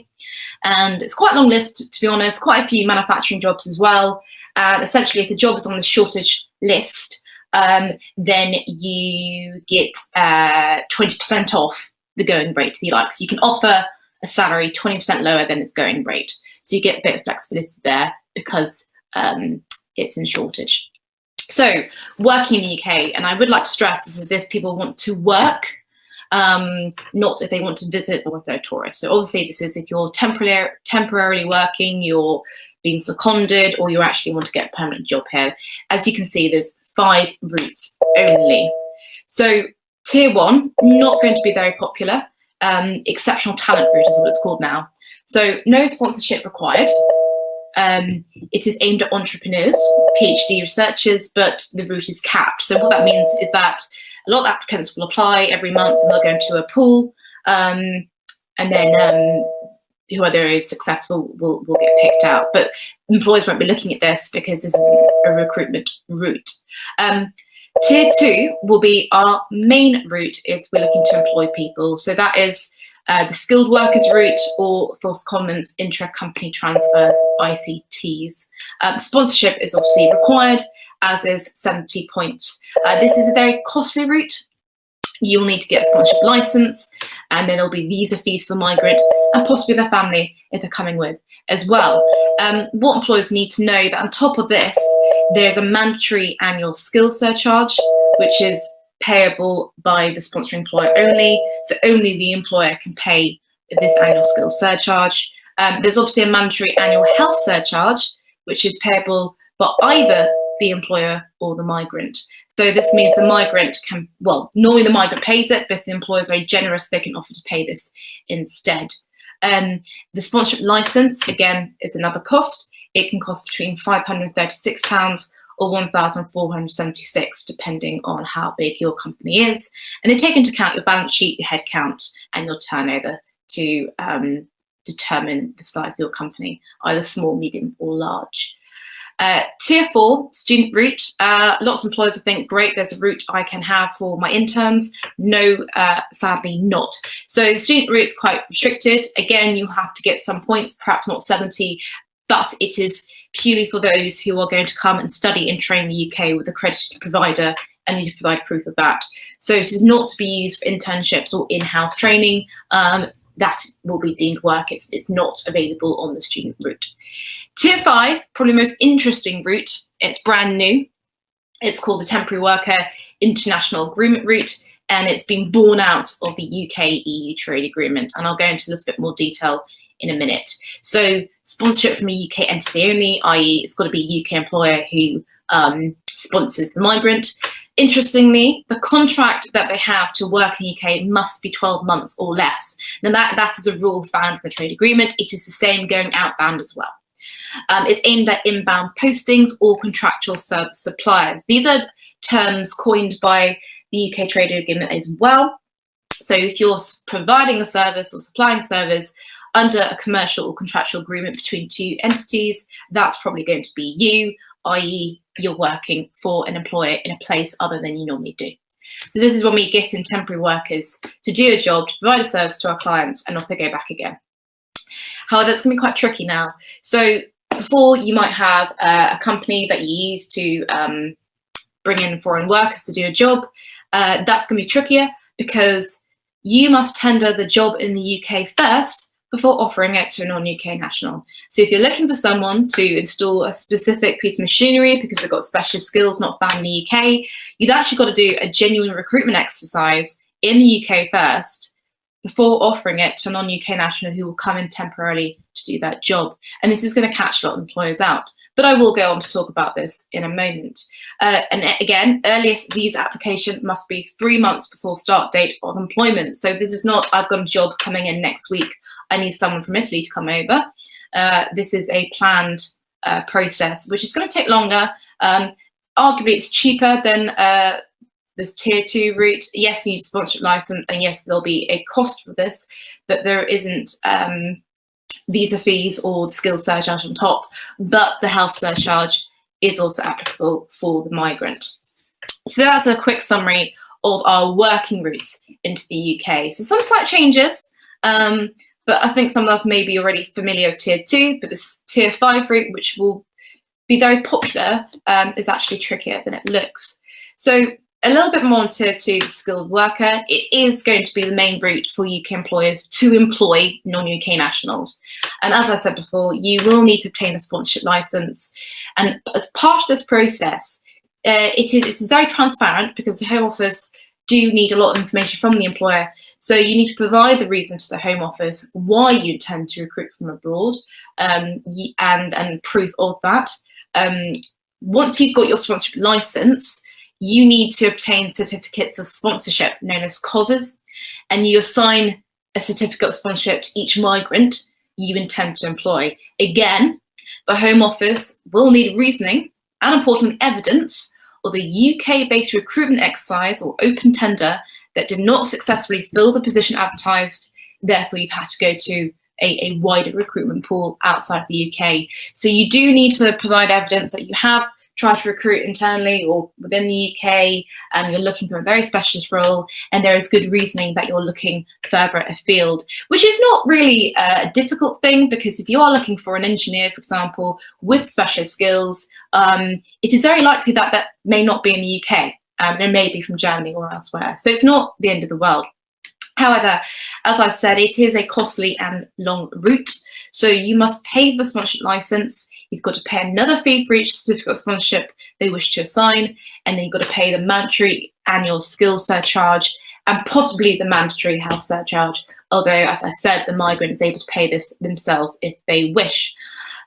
And it's quite a long list, to be honest, quite a few manufacturing jobs as well. And essentially, if the job is on the shortage list, then you get 20% off the going rate, if you like. So you can offer a salary 20% lower than its going rate. So you get a bit of flexibility there because it's in shortage. So working in the UK, and I would like to stress this is if people want to work, not if they want to visit or if they're tourists. So obviously this is if you're temporarily working, you're being seconded, or you actually want to get a permanent job here. As you can see, there's 5 routes only. So tier 1, not going to be very popular. Exceptional talent route is what it's called now. So no sponsorship required. It is aimed at entrepreneurs, PhD researchers, but the route is capped. So what that means is that a lot of applicants will apply every month and they'll go into a pool, and then whoever is successful will get picked out. But employers won't be looking at this because this isn't a recruitment route. Tier 2 will be our main route if we're looking to employ people. So that is the skilled workers route, or forthcomment intra-company transfers, ICTs. Sponsorship is obviously required, as is 70 points. This is a very costly route. You'll need to get a sponsorship license, and then there'll be visa fees for the migrant and possibly their family if they're coming with as well. What employers need to know that on top of this, there's a mandatory annual skills surcharge, which is payable by the sponsoring employer only. So only the employer can pay this annual skills surcharge. There's obviously a mandatory annual health surcharge, which is payable by either the employer or the migrant. So this means the migrant can, well, normally the migrant pays it, but if the employer is very generous, they can offer to pay this instead. The sponsorship license, again, is another cost. It can cost between £536 or £1,476, depending on how big your company is. And they take into account your balance sheet, your headcount, and your turnover to determine the size of your company, either small, medium, or large. Tier 4, student route. Lots of employers will think, great, there's a route I can have for my interns. No, sadly not. So the student route is quite restricted. Again, you have to get some points, perhaps not 70, but it is purely for those who are going to come and study and train in the UK with an accredited provider and need to provide proof of that. So it is not to be used for internships or in-house training. that will be deemed work. It's not available on the student route. Tier 5, probably the most interesting route. It's brand new. It's called the Temporary Worker International Agreement route, and it's been born out of the UK-EU trade agreement. And I'll go into a little bit more detail in a minute. So sponsorship from a UK entity only, i.e. it's got to be a UK employer who sponsors the migrant. Interestingly, the contract that they have to work in the UK must be 12 months or less. Now that is a rule found in the trade agreement. It is the same going outbound as well. It's aimed at inbound postings or contractual service suppliers. These are terms coined by the UK trade agreement as well. So if you're providing a service or supplying a service under a commercial or contractual agreement between two entities, that's probably going to be you, i.e. you're working for an employer in a place other than you normally do. So this is when we get in temporary workers to do a job, to provide a service to our clients, and off they go back again. However, it's going to be quite tricky now. So before, you might have a company that you use to bring in foreign workers to do a job. That's going to be trickier because you must tender the job in the UK first before offering it to a non-UK national. So if you're looking for someone to install a specific piece of machinery because they've got specialist skills not found in the UK, you've actually got to do a genuine recruitment exercise in the UK first before offering it to a non-UK national who will come in temporarily to do that job. And this is going to catch a lot of employers out. But I will go on to talk about this in a moment. And again, earliest visa application must be 3 months before start date of employment. So this is not, I've got a job coming in next week, I need someone from Italy to come over. This is a planned process, which is going to take longer. Arguably, it's cheaper than this tier 2 route. Yes, you need a sponsorship license, and yes, there'll be a cost for this, but there isn't visa fees or the skills surcharge on top, but the health surcharge is also applicable for the migrant. So that's a quick summary of our working routes into the UK. So some slight changes, but I think some of us may be already familiar with tier 2, but this tier 5 route, which will be very popular, is actually trickier than it looks. So a little bit more on tier 2, the skilled worker. It is going to be the main route for UK employers to employ non-UK nationals. And as I said before, you will need to obtain a sponsorship license. And as part of this process, it's very transparent because the Home Office do need a lot of information from the employer. So you need to provide the reason to the Home Office why you intend to recruit from abroad, and proof of that. Once you've got your sponsorship license, you need to obtain certificates of sponsorship known as COSs, and you assign a certificate of sponsorship to each migrant you intend to employ. Again, the Home Office will need reasoning and important evidence of the UK-based recruitment exercise or open tender that did not successfully fill the position advertised. Therefore, you've had to go to a wider recruitment pool outside the UK. So you do need to provide evidence that you have tried to recruit internally or within the UK, and you're looking for a very specialist role, and there is good reasoning that you're looking further afield, which is not really a difficult thing, because if you are looking for an engineer, for example, with specialist skills, it is very likely that that may not be in the UK, and it may be from Germany or elsewhere. So it's not the end of the world. However, as I've said, it is a costly and long route. So you must pay the sponsorship license. You've got to pay another fee for each certificate of sponsorship they wish to assign, and then you've got to pay the mandatory annual skills surcharge and possibly the mandatory health surcharge, although, as I said, the migrant is able to pay this themselves if they wish.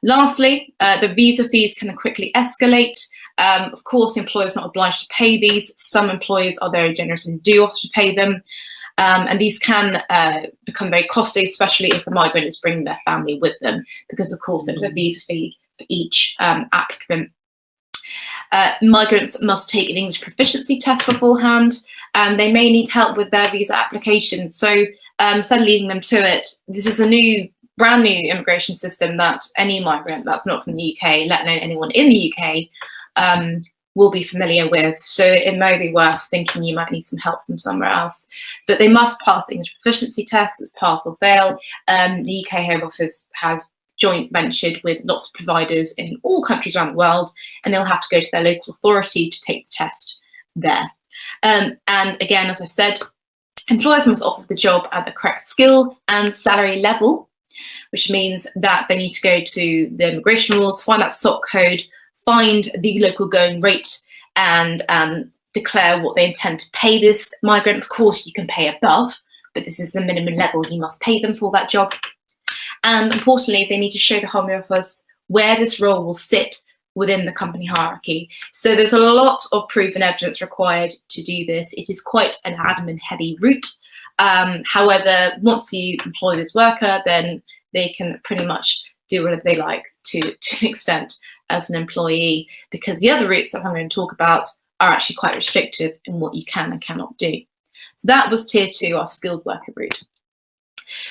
Lastly, the visa fees can quickly escalate. Of course, the employer is not obliged to pay these. Some employers are very generous and do offer to pay them. And these can become very costly, especially if the migrant is bringing their family with them, because of course there's a visa fee for each applicant. Migrants must take an English proficiency test beforehand, and they may need help with their visa application. So instead of leaving them to it, this is a brand new immigration system that any migrant that's not from the UK, let alone anyone in the UK, will be familiar with. So it may be worth thinking you might need some help from somewhere else. But they must pass the English proficiency test. It's pass or fail. The UK Home Office has joint ventured with lots of providers in all countries around the world, and they'll have to go to their local authority to take the test there. And again, as I said, Employers must offer the job at the correct skill and salary level, which means that they need to go to the immigration rules, find that SOC code, find the local going rate, and declare what they intend to pay this migrant. Of course, you can pay above, but this is the minimum level you must pay them for that job. And importantly, they need to show the Home Office where this role will sit within the company hierarchy. So there's a lot of proof and evidence required to do this. It is quite an admin-heavy route. However, once you employ this worker, then they can pretty much do whatever they like to an extent as an employee, because the other routes that I'm going to talk about are actually quite restrictive in what you can and cannot do. So that was tier 2, our skilled worker route.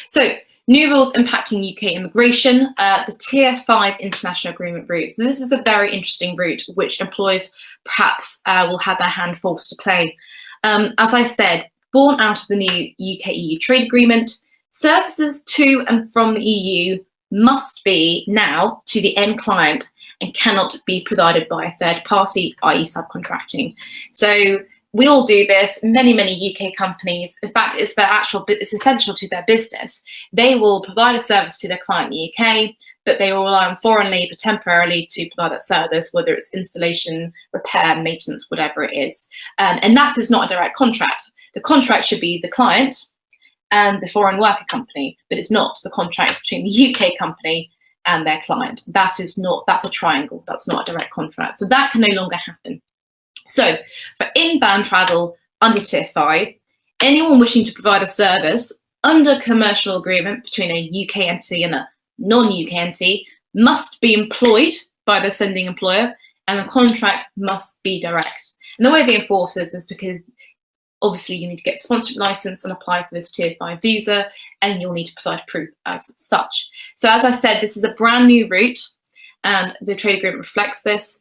So new rules impacting UK immigration, the tier 5 international agreement route. So this is a very interesting route which employers perhaps will have their hand forced to play. As I said, born out of the new UK-EU trade agreement, services to and from the EU must be now to the end client and cannot be provided by a third party, i.e. subcontracting. So we all do this, many UK companies. In fact, it's essential to their business. They will provide a service to their client in the UK, but they will rely on foreign labour temporarily to provide that service, whether it's installation, repair, maintenance, whatever it is. And that is not a direct contract. The contract should be the client and the foreign worker company, but it's not the contracts between the UK company and their client. That's a triangle. That's not a direct contract. So that can no longer happen. So for inbound travel under tier 5, anyone wishing to provide a service under commercial agreement between a UK entity and a non-UK entity must be employed by the sending employer, and the contract must be direct. And the way they enforce this is because obviously you need to get a sponsorship license and apply for this tier 5 visa, and you'll need to provide proof as such. So as I said, this is a brand new route, and the trade agreement reflects this,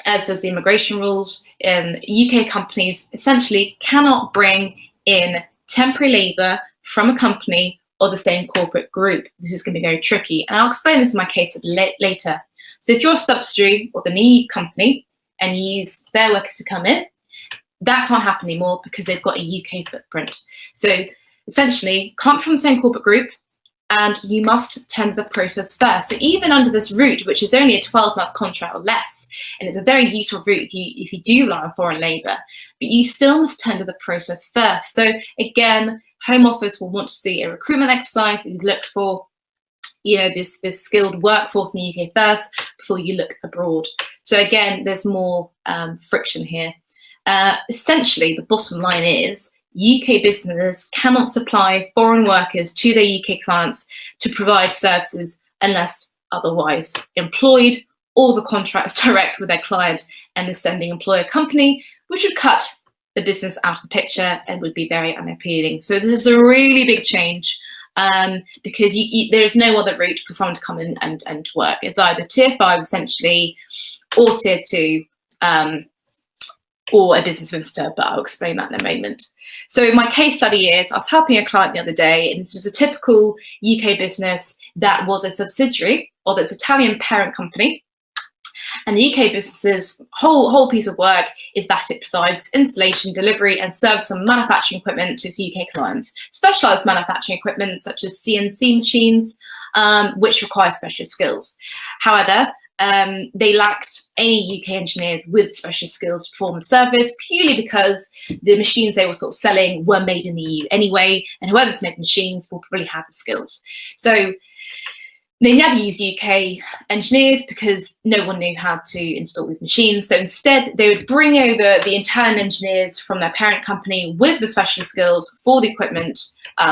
as does the immigration rules. UK companies essentially cannot bring in temporary labour from a company or the same corporate group. This is going to be very tricky, and I'll explain this in my case later. So if you're a subsidiary of the new company and you use their workers to come in, that can't happen anymore because they've got a UK footprint. So essentially, come from the same corporate group, and you must tender the process first. So even under this route, which is only a 12-month contract or less, and it's a very useful route if you do rely on foreign labour, but you still must tender the process first. So again, Home Office will want to see a recruitment exercise. You've looked for, this skilled workforce in the UK first before you look abroad. So again, there's more friction here. Essentially, the bottom line is UK businesses cannot supply foreign workers to their UK clients to provide services unless otherwise employed, or the contracts direct with their client and the sending employer company, which would cut the business out of the picture and would be very unappealing. So this is a really big change, because there is no other route for someone to come in and work. It's either tier 5 essentially, or tier 2, or a business visitor, but I'll explain that in a moment. So my case study is, I was helping a client the other day, and this was a typical UK business that was a subsidiary of its Italian parent company. And the UK business's whole piece of work is that it provides installation, delivery, and service and manufacturing equipment to its UK clients. Specialised manufacturing equipment such as CNC machines, which require specialist skills. However, they lacked any UK engineers with specialist skills to perform the service, purely because the machines they were sort of selling were made in the EU anyway, and whoever's made machines will probably have the skills. So they never used UK engineers because no one knew how to install these machines. So instead, they would bring over the Italian engineers from their parent company with the specialist skills for the equipment,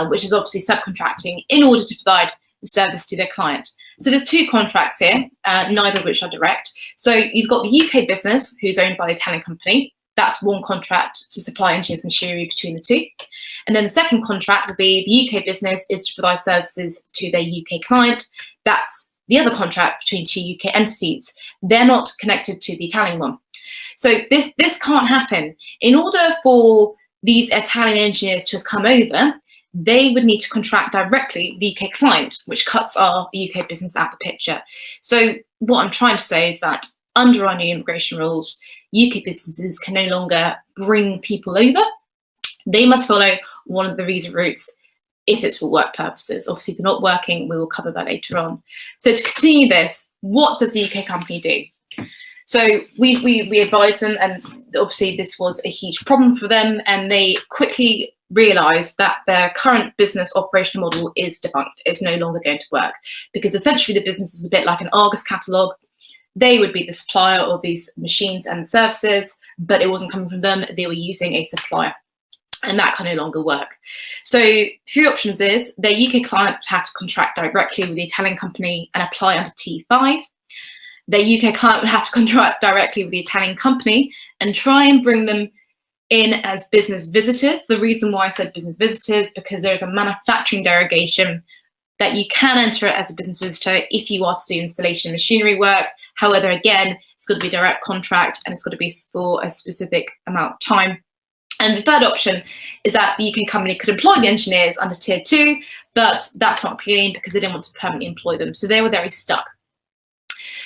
which is obviously subcontracting, in order to provide the service to their client. So there's 2 contracts here, neither of which are direct. So you've got the UK business, who's owned by the Italian company. That's one contract to supply engineers and machinery between the 2. And then the second contract would be the UK business is to provide services to their UK client. That's the other contract between 2 UK entities. They're not connected to the Italian one. So this can't happen. In order for these Italian engineers to have come over, they would need to contract directly with the UK client, which cuts our UK business out of the picture. So what I'm trying to say is that under our new immigration rules, UK businesses can no longer bring people over they must follow one of the visa routes if it's for work purposes. Obviously, if you're not working, we will cover that later on. So to continue this, what does the UK company do? So we advise them, and obviously this was a huge problem for them, and they quickly realised that their current business operational model is defunct. It's no longer going to work, because essentially the business is a bit like an Argos catalogue. They would be the supplier of these machines and services, but it wasn't coming from them. They were using a supplier, and that can no longer work. So three options is their UK client had to contract directly with the Italian company and apply under T5. Their UK client would have to contract directly with the Italian company and try and bring them in as business visitors. The reason why I said business visitors, because there's a manufacturing derogation that you can enter it as a business visitor if you are to do installation machinery work. However, again, it's got to be a direct contract, and it's got to be for a specific amount of time. And the third option is that the UK company could employ the engineers under Tier 2, but that's not appealing because they didn't want to permanently employ them. So they were very stuck.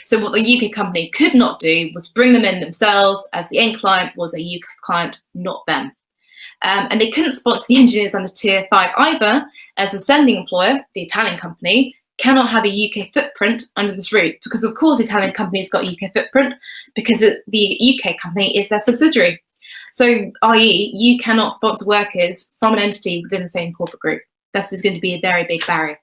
So what the UK company could not do was bring them in themselves, as the end client was a UK client, not them. And they couldn't sponsor the engineers under Tier 5 either, as the sending employer, the Italian company, cannot have a UK footprint under this route, because of course the Italian company has got a UK footprint because the UK company is their subsidiary. So, i.e., you cannot sponsor workers from an entity within the same corporate group. This is going to be a very big barrier.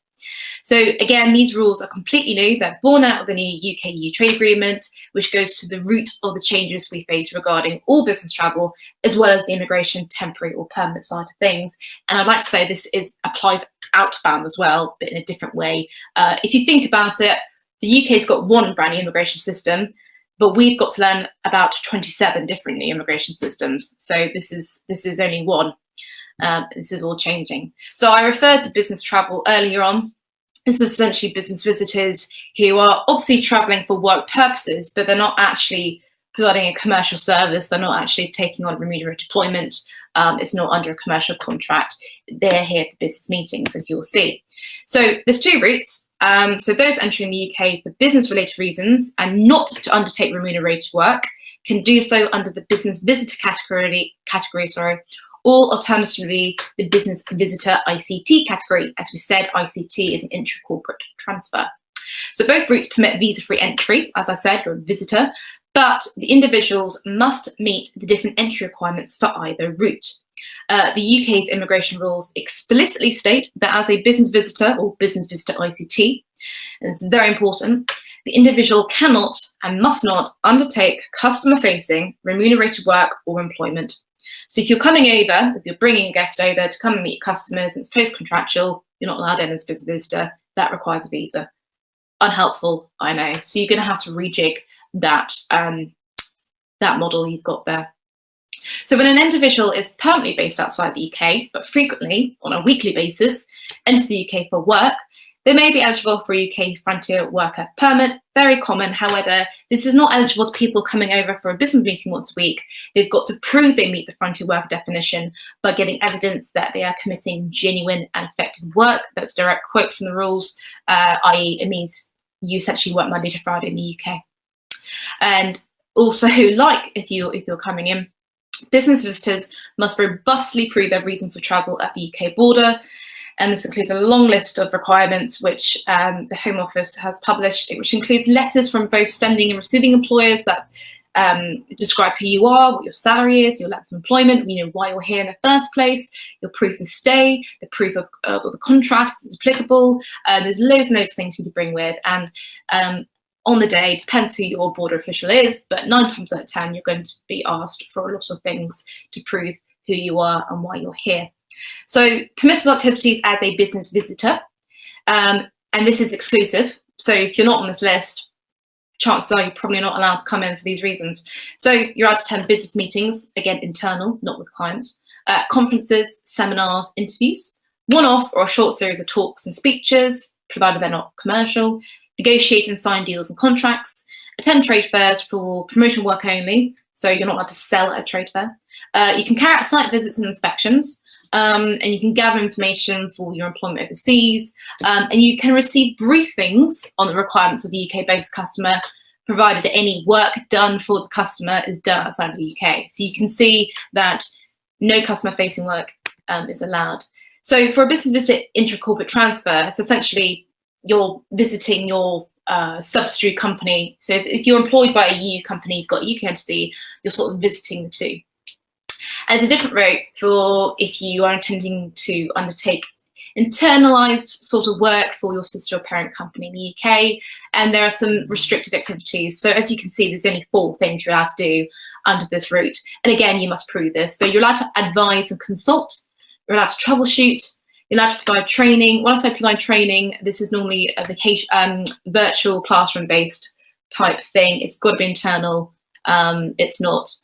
So again, these rules are completely new. They're born out of the new UK-EU trade agreement, which goes to the root of the changes we face regarding all business travel, as well as the immigration temporary or permanent side of things. And I'd like to say this applies outbound as well, but in a different way. If you think about it, the UK's got one brand new immigration system, but we've got to learn about 27 different new immigration systems. So this is only one. This is all changing. So I referred to business travel earlier on. This is essentially business visitors who are obviously traveling for work purposes, but they're not actually providing a commercial service. They're not actually taking on remunerated deployment. It's not under a commercial contract. They're here for business meetings, as you'll see. So there's two routes. So those entering the UK for business-related reasons and not to undertake remunerated work can do so under the business visitor category, or alternatively, the business visitor ICT category. As we said, ICT is an intra-corporate transfer. So both routes permit visa-free entry. As I said, you're a visitor, but the individuals must meet the different entry requirements for either route. The UK's immigration rules explicitly state that as a business visitor or business visitor ICT, and this is very important, the individual cannot and must not undertake customer-facing remunerated work or employment. So if you're coming over, if you're bringing a guest over to come and meet customers and it's post-contractual, you're not allowed in as business visitor. That requires a visa. Unhelpful, I know. So you're going to have to rejig that, that model you've got there. So when an individual is permanently based outside the UK, but frequently on a weekly basis enters the UK for work, they may be eligible for a UK Frontier Worker Permit. Very common. However, this is not eligible to people coming over for a business meeting once a week. They've got to prove they meet the Frontier Worker definition by getting evidence that they are committing genuine and effective work. That's a direct quote from the rules, i.e. it means you essentially work Monday to Friday in the UK. And also, like if you're coming in, business visitors must robustly prove their reason for travel at the UK border. And this includes a long list of requirements which the Home Office has published, which includes letters from both sending and receiving employers that describe who you are, what your salary is, your length of employment, why you're here in the first place, your proof of stay, the proof of the contract if it's applicable. There's loads and loads of things you need to bring with. And on the day, depends who your border official is, but 9 times out of 10, you're going to be asked for a lot of things to prove who you are and why you're here. So permissible activities as a business visitor, and this is exclusive. So if you're not on this list, chances are you're probably not allowed to come in for these reasons. So you're allowed to attend business meetings, again, internal, not with clients, conferences, seminars, interviews, one-off or a short series of talks and speeches, provided they're not commercial, negotiate and sign deals and contracts, attend trade fairs for promotional work only, so you're not allowed to sell at a trade fair. You can carry out site visits and inspections, and you can gather information for your employment overseas, and you can receive briefings on the requirements of the UK-based customer, provided any work done for the customer is done outside of the UK. So you can see that no customer-facing work is allowed. So for a business visit intra-corporate transfer, it's essentially you're visiting your subsidiary company. So if you're employed by a EU company, you've got a UK entity, you're sort of visiting the two. And it's a different route for if you are intending to undertake internalized sort of work for your sister or parent company in the UK, and there are some restricted activities. So as you can see, there's only 4 things you're allowed to do under this route. And again, you must prove this. So you're allowed to advise and consult, you're allowed to troubleshoot, you're allowed to provide training. When I say provide training, this is normally a vacation, virtual classroom-based type thing. It's got to be internal. It's not,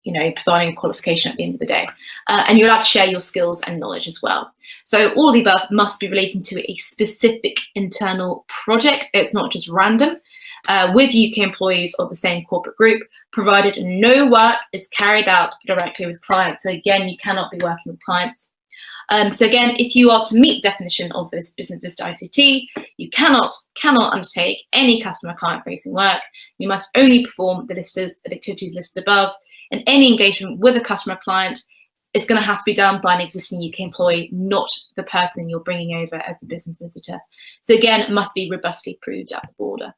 you know, providing a qualification at the end of the day. And you're allowed to share your skills and knowledge as well. So all of the above must be relating to a specific internal project. It's not just random. With UK employees of the same corporate group, provided no work is carried out directly with clients. So again, you cannot be working with clients. So again, if you are to meet the definition of this business visit ICT, you cannot undertake any customer client facing work. You must only perform the activities listed above, and any engagement with a customer client is going to have to be done by an existing UK employee, not the person you're bringing over as a business visitor. So again, it must be robustly proved at the border.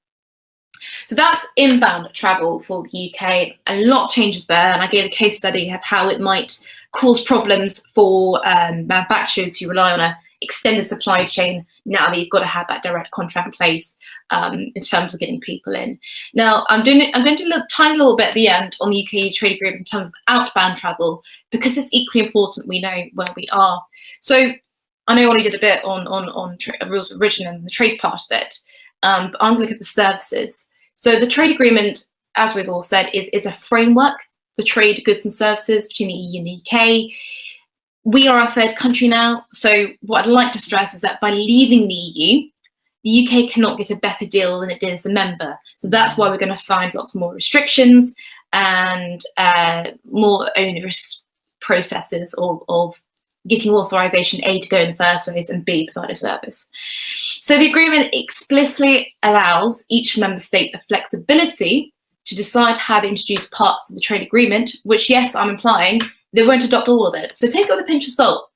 So that's inbound travel for the UK. A lot changes there, and I gave a case study of how it might cause problems for manufacturers who rely on a extended supply chain now that you've got to have that direct contract in place in terms of getting people in. Now, I'm going to do a tiny little bit at the end on the UK trade agreement in terms of outbound travel, because it's equally important we know where we are. So I know Ollie did a bit on rules of origin and the trade part of it, but I'm going to look at the services. So the trade agreement, as we've all said, is a framework for trade goods and services between the EU and the UK. We are a third country now, so what I'd like to stress is that by leaving the EU, the UK cannot get a better deal than it did as a member. So that's why we're going to find lots more restrictions and more onerous processes of getting authorization, A, to go in the first place, and B, provide a service. So the agreement explicitly allows each member state the flexibility to decide how to introduce parts of the trade agreement, which, yes, I'm implying they won't adopt all of it. So take it with a pinch of salt.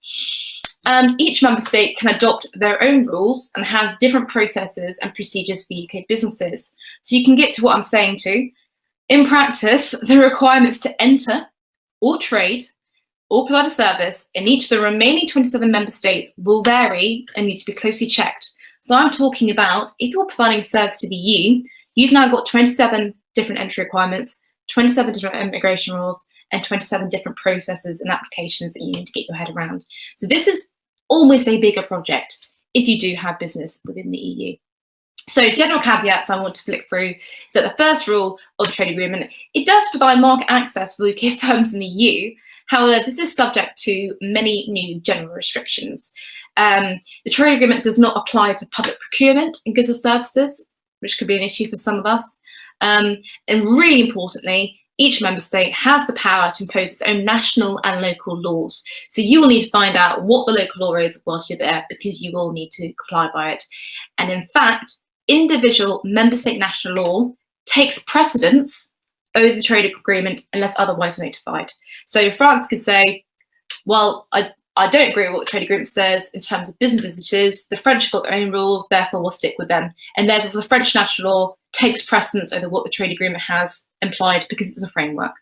And each member state can adopt their own rules and have different processes and procedures for UK businesses. So you can get to what I'm saying too. In practice, the requirements to enter or trade or provide a service in each of the remaining 27 member states will vary and need to be closely checked. So I'm talking about if you're providing a service to the EU, you've now got 27 different entry requirements, 27 different immigration rules, and 27 different processes and applications that you need to get your head around. So this is almost a bigger project if you do have business within the EU. So general caveats I want to flick through is that the first rule of the trade agreement, it does provide market access for UK firms in the EU. However, this is subject to many new general restrictions. The trade agreement does not apply to public procurement in goods or services, which could be an issue for some of us. And really importantly, each member state has the power to impose its own national and local laws. So you will need to find out what the local law is whilst you're there, because you will need to comply by it. And in fact, individual member state national law takes precedence over the trade agreement unless otherwise notified. So France could say, well, I don't agree with what the trade agreement says in terms of business visitors. The French have got their own rules, therefore we'll stick with them. And therefore the French national law takes precedence over what the trade agreement has implied because it's a framework.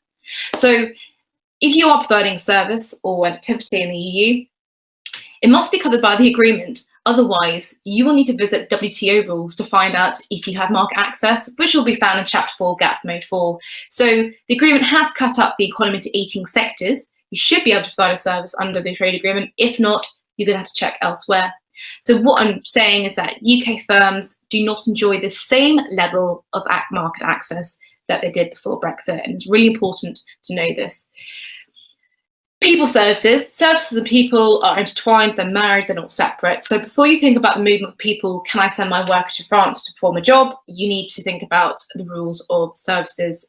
So if you are providing a service or an activity in the EU, it must be covered by the agreement. Otherwise, you will need to visit WTO rules to find out if you have market access, which will be found in Chapter 4, GATS Mode 4. So the agreement has cut up the economy into 18 sectors. You should be able to provide a service under the trade agreement. If not, you're going to have to check elsewhere. So what I'm saying is that UK firms do not enjoy the same level of market access that they did before Brexit, and it's really important to know this. People services and people are intertwined, they're married, they're not separate. So before you think about the movement of people, can I send my worker to France to perform a job, you need to think about the rules of services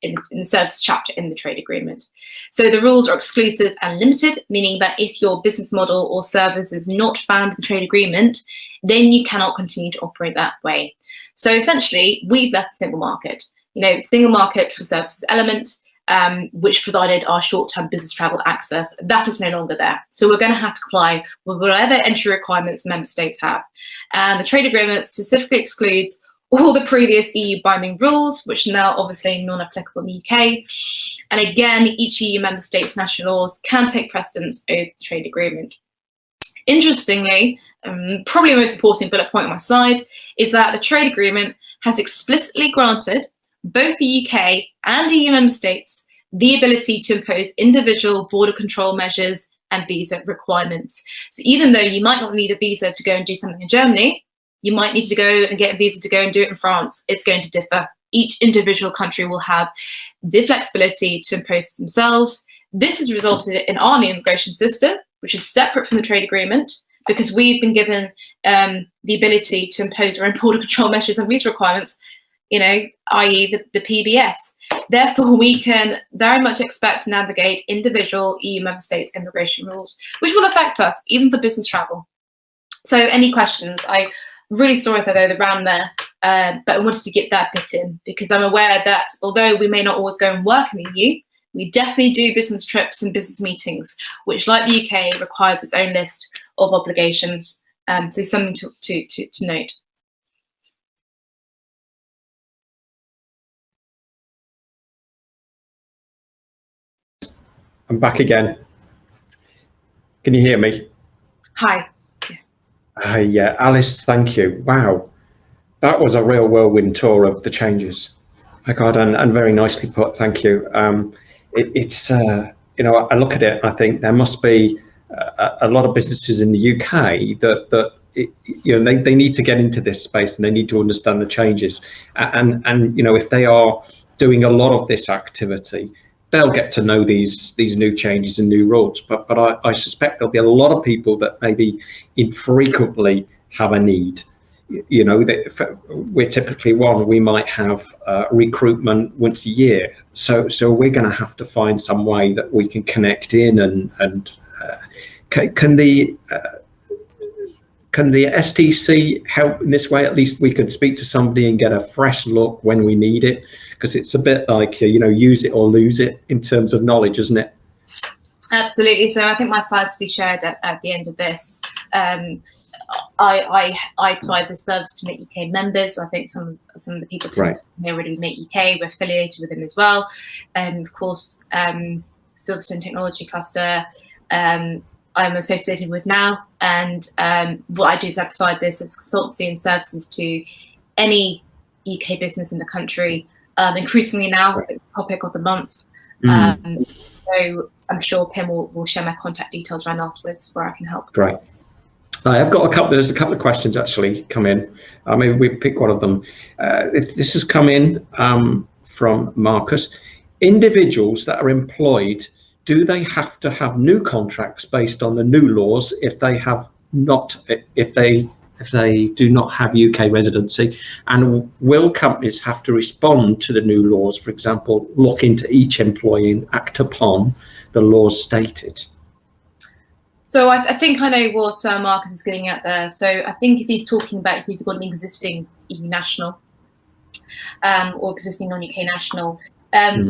in the services chapter in the trade agreement. So the rules are exclusive and limited, meaning that if your business model or service is not found in the trade agreement, then you cannot continue to operate that way. So essentially, we've left the single market. You know, the single market for services element, which provided our short-term business travel access. That is no longer there. So we're going to have to comply with whatever entry requirements member states have. And the trade agreement specifically excludes all the previous EU binding rules, which are now obviously non-applicable in the UK. And again, each EU member state's national laws can take precedence over the trade agreement. Interestingly, probably the most important bullet point on my slide is that the trade agreement has explicitly granted both the UK and EU member states the ability to impose individual border control measures and visa requirements. So even though you might not need a visa to go and do something in Germany, you might need to go and get a visa to go and do it in France. It's going to differ. Each individual country will have the flexibility to impose themselves. This has resulted in our new immigration system, which is separate from the trade agreement, because we've been given the ability to impose our own border control measures and visa requirements, i.e. the PBS. Therefore, we can very much expect to navigate individual EU member states' immigration rules, which will affect us, even for business travel. So any questions? I really sorry for the ran there, but I wanted to get that bit in because I'm aware that although we may not always go and work in the EU, we definitely do business trips and business meetings, which, like the UK, requires its own list of obligations. So something to note. I'm back again. Can you hear me? Hi. Yeah, Alice, thank you. Wow, that was a real whirlwind tour of the changes. My God, and very nicely put. Thank you. It's I look at it and I think there must be a lot of businesses in the UK that they need to get into this space and they need to understand the changes. And if they are doing a lot of this activity, they'll get to know these new changes and new rules. But I suspect there'll be a lot of people that maybe infrequently have a need. We're typically we might have recruitment once a year. So we're going to have to find some way that we can connect in and can the STC help in this way? At least we could speak to somebody and get a fresh look when we need it, because it's a bit like, use it or lose it in terms of knowledge, isn't it? Absolutely. So I think my slides will be shared at the end of this. I provide this service to Make UK members. I think some of the people here already Make UK. We're affiliated with them as well. Of course, Silverstone Technology Cluster, I'm associated with now, and what I do is I provide this as consultancy and services to any UK business in the country. Increasingly now, it's the topic of the month. So I'm sure Pim will share my contact details around afterwards where I can help. Great. I've got there's a couple of questions actually come in. Maybe we pick one of them. This has come in from Marcus. Individuals that are employed, do they have to have new contracts based on the new laws if they do not have UK residency? And will companies have to respond to the new laws, for example, look into each employee and act upon the laws stated? So I think I know what Marcus is getting at there. So I think if he's talking about if you've got an existing EU national or existing non-UK national,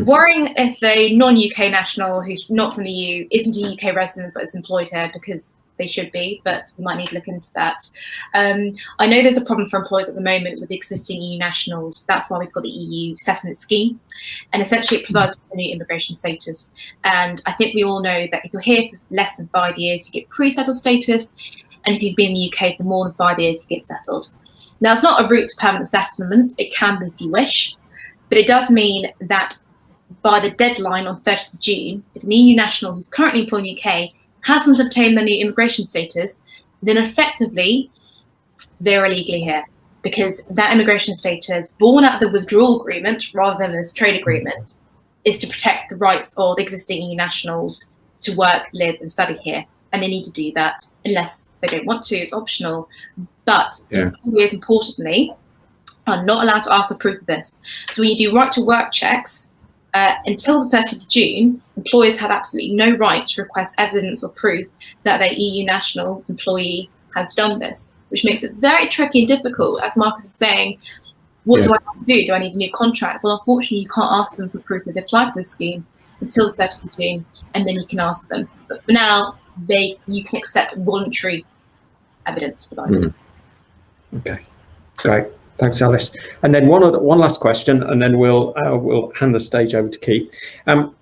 worrying if a non-UK national who's not from the EU isn't a UK resident but is employed here, because they should be, but you might need to look into that. I know there's a problem for employers at the moment with the existing EU nationals. That's why we've got the EU settlement scheme. And essentially it provides for new immigration status. And I think we all know that if you're here for less than 5 years, you get pre-settled status. And if you've been in the UK for more than 5 years, you get settled. Now, it's not a route to permanent settlement. It can be if you wish. But it does mean that by the deadline on 30th of June, if an EU national who's currently employed in the UK hasn't obtained their new immigration status, then effectively they're illegally here, because that immigration status, born out of the withdrawal agreement rather than this trade agreement, is to protect the rights of existing EU nationals to work, live and study here. And they need to do that unless they don't want to. It's optional. But employers, importantly, are not allowed to ask for proof of this. So when you do right to work checks, until the 30th of June, employers had absolutely no right to request evidence or proof that their EU national employee has done this, which makes it very tricky and difficult, as Marcus is saying, What do I have to do? Do I need a new contract? Well, unfortunately, you can't ask them for proof that they applied for the scheme until the 30th of June, and then you can ask them. But for now, you can accept voluntary evidence provided. Okay, great. Thanks, Alice. And then one last question, and then we'll hand the stage over to Keith.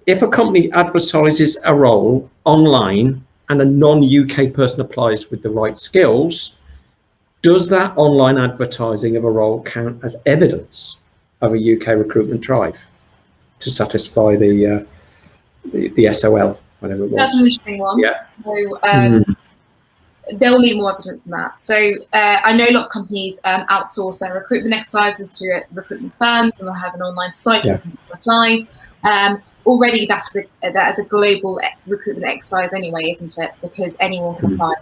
If a company advertises a role online and a non-UK person applies with the right skills, does that online advertising of a role count as evidence of a UK recruitment drive to satisfy the SOL, whatever it was? That's an interesting one. Yeah. So they'll need more evidence than that. So I know a lot of companies outsource their recruitment exercises to recruitment firms, and they'll have an online site where people can apply. Already that is a global recruitment exercise anyway, isn't it? Because anyone can apply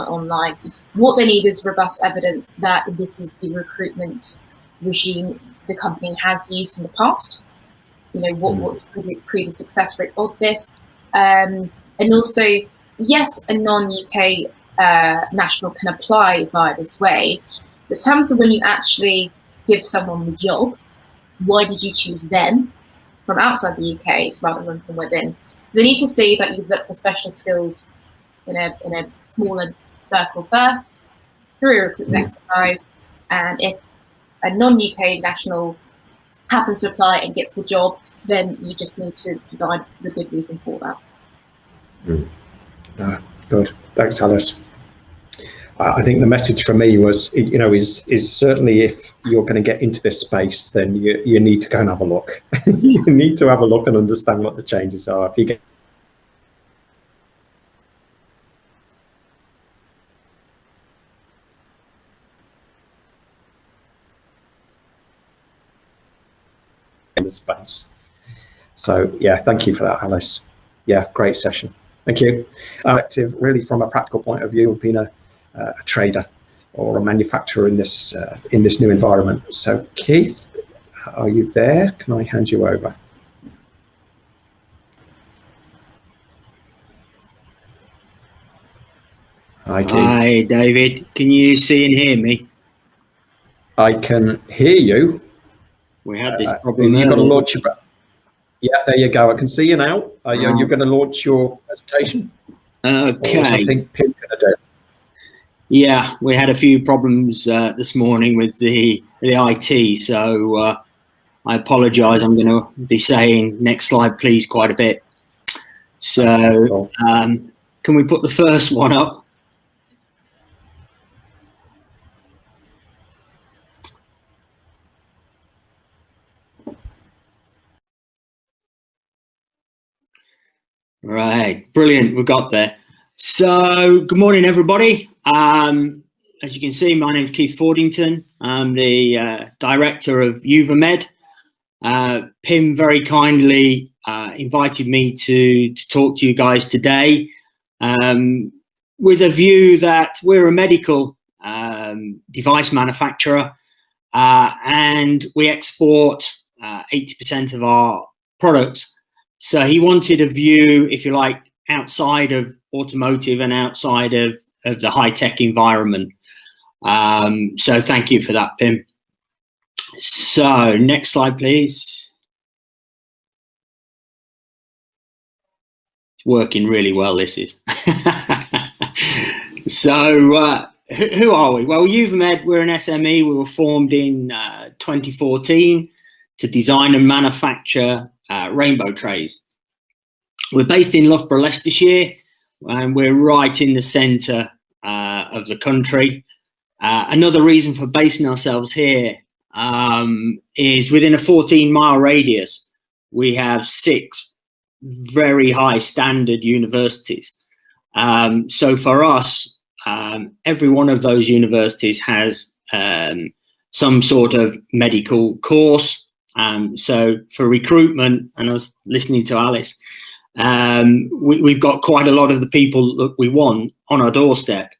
online. What they need is robust evidence that this is the recruitment regime the company has used in the past. You know, what's previous success rate of this, and also, yes, a non-UK national can apply via this way, but in terms of when you actually give someone the job, why did you choose them from outside the UK rather than from within? So they need to see that you've looked for specialist skills in a smaller circle first, through a recruitment exercise, and if a non-UK national happens to apply and gets the job, then you just need to provide the good reason for that. Good, thanks, Alice. I think the message for me was, is certainly if you're going to get into this space, then you need to go and have a look. You need to have a look and understand what the changes are. If you get in the space. So yeah, thank you for that, Alice. Yeah, great session. Thank you. Active, really, from a practical point of view, of being a trader or a manufacturer in this new environment. So Keith, are you there? Can I hand you over? Hi, Keith. Hi, David. Can you see and hear me? I can hear you. We had this problem. You've got to launch your... Yeah, there you go. I can see you now. You're going to launch your presentation. Okay. I think Pim's going to do. Yeah, we had a few problems this morning with the IT, so I apologise. I'm going to be saying next slide, please, quite a bit. So can we put the first one up? Right, brilliant. We got there. So good morning, everybody. As you can see, my name is Keith Thornton. I'm the director of UvaMed. Pim very kindly invited me to talk to you guys today with a view that we're a medical device manufacturer and we export 80% of our products. So he wanted a view, if you like, outside of automotive and outside of the high-tech environment. So thank you for that, Pim. So next slide, please. It's working really well, this is. So who are we? Well, UvaMed, we're an SME. We were formed in 2014 to design and manufacture rainbow trays. We're based in Loughborough, Leicestershire, and we're right in the centre of the country. Another reason for basing ourselves here is within a 14-mile radius, we have 6 very high standard universities. So for us, every one of those universities has some sort of medical course. So for recruitment, and I was listening to Alice, we've got quite a lot of the people that we want on our doorstep.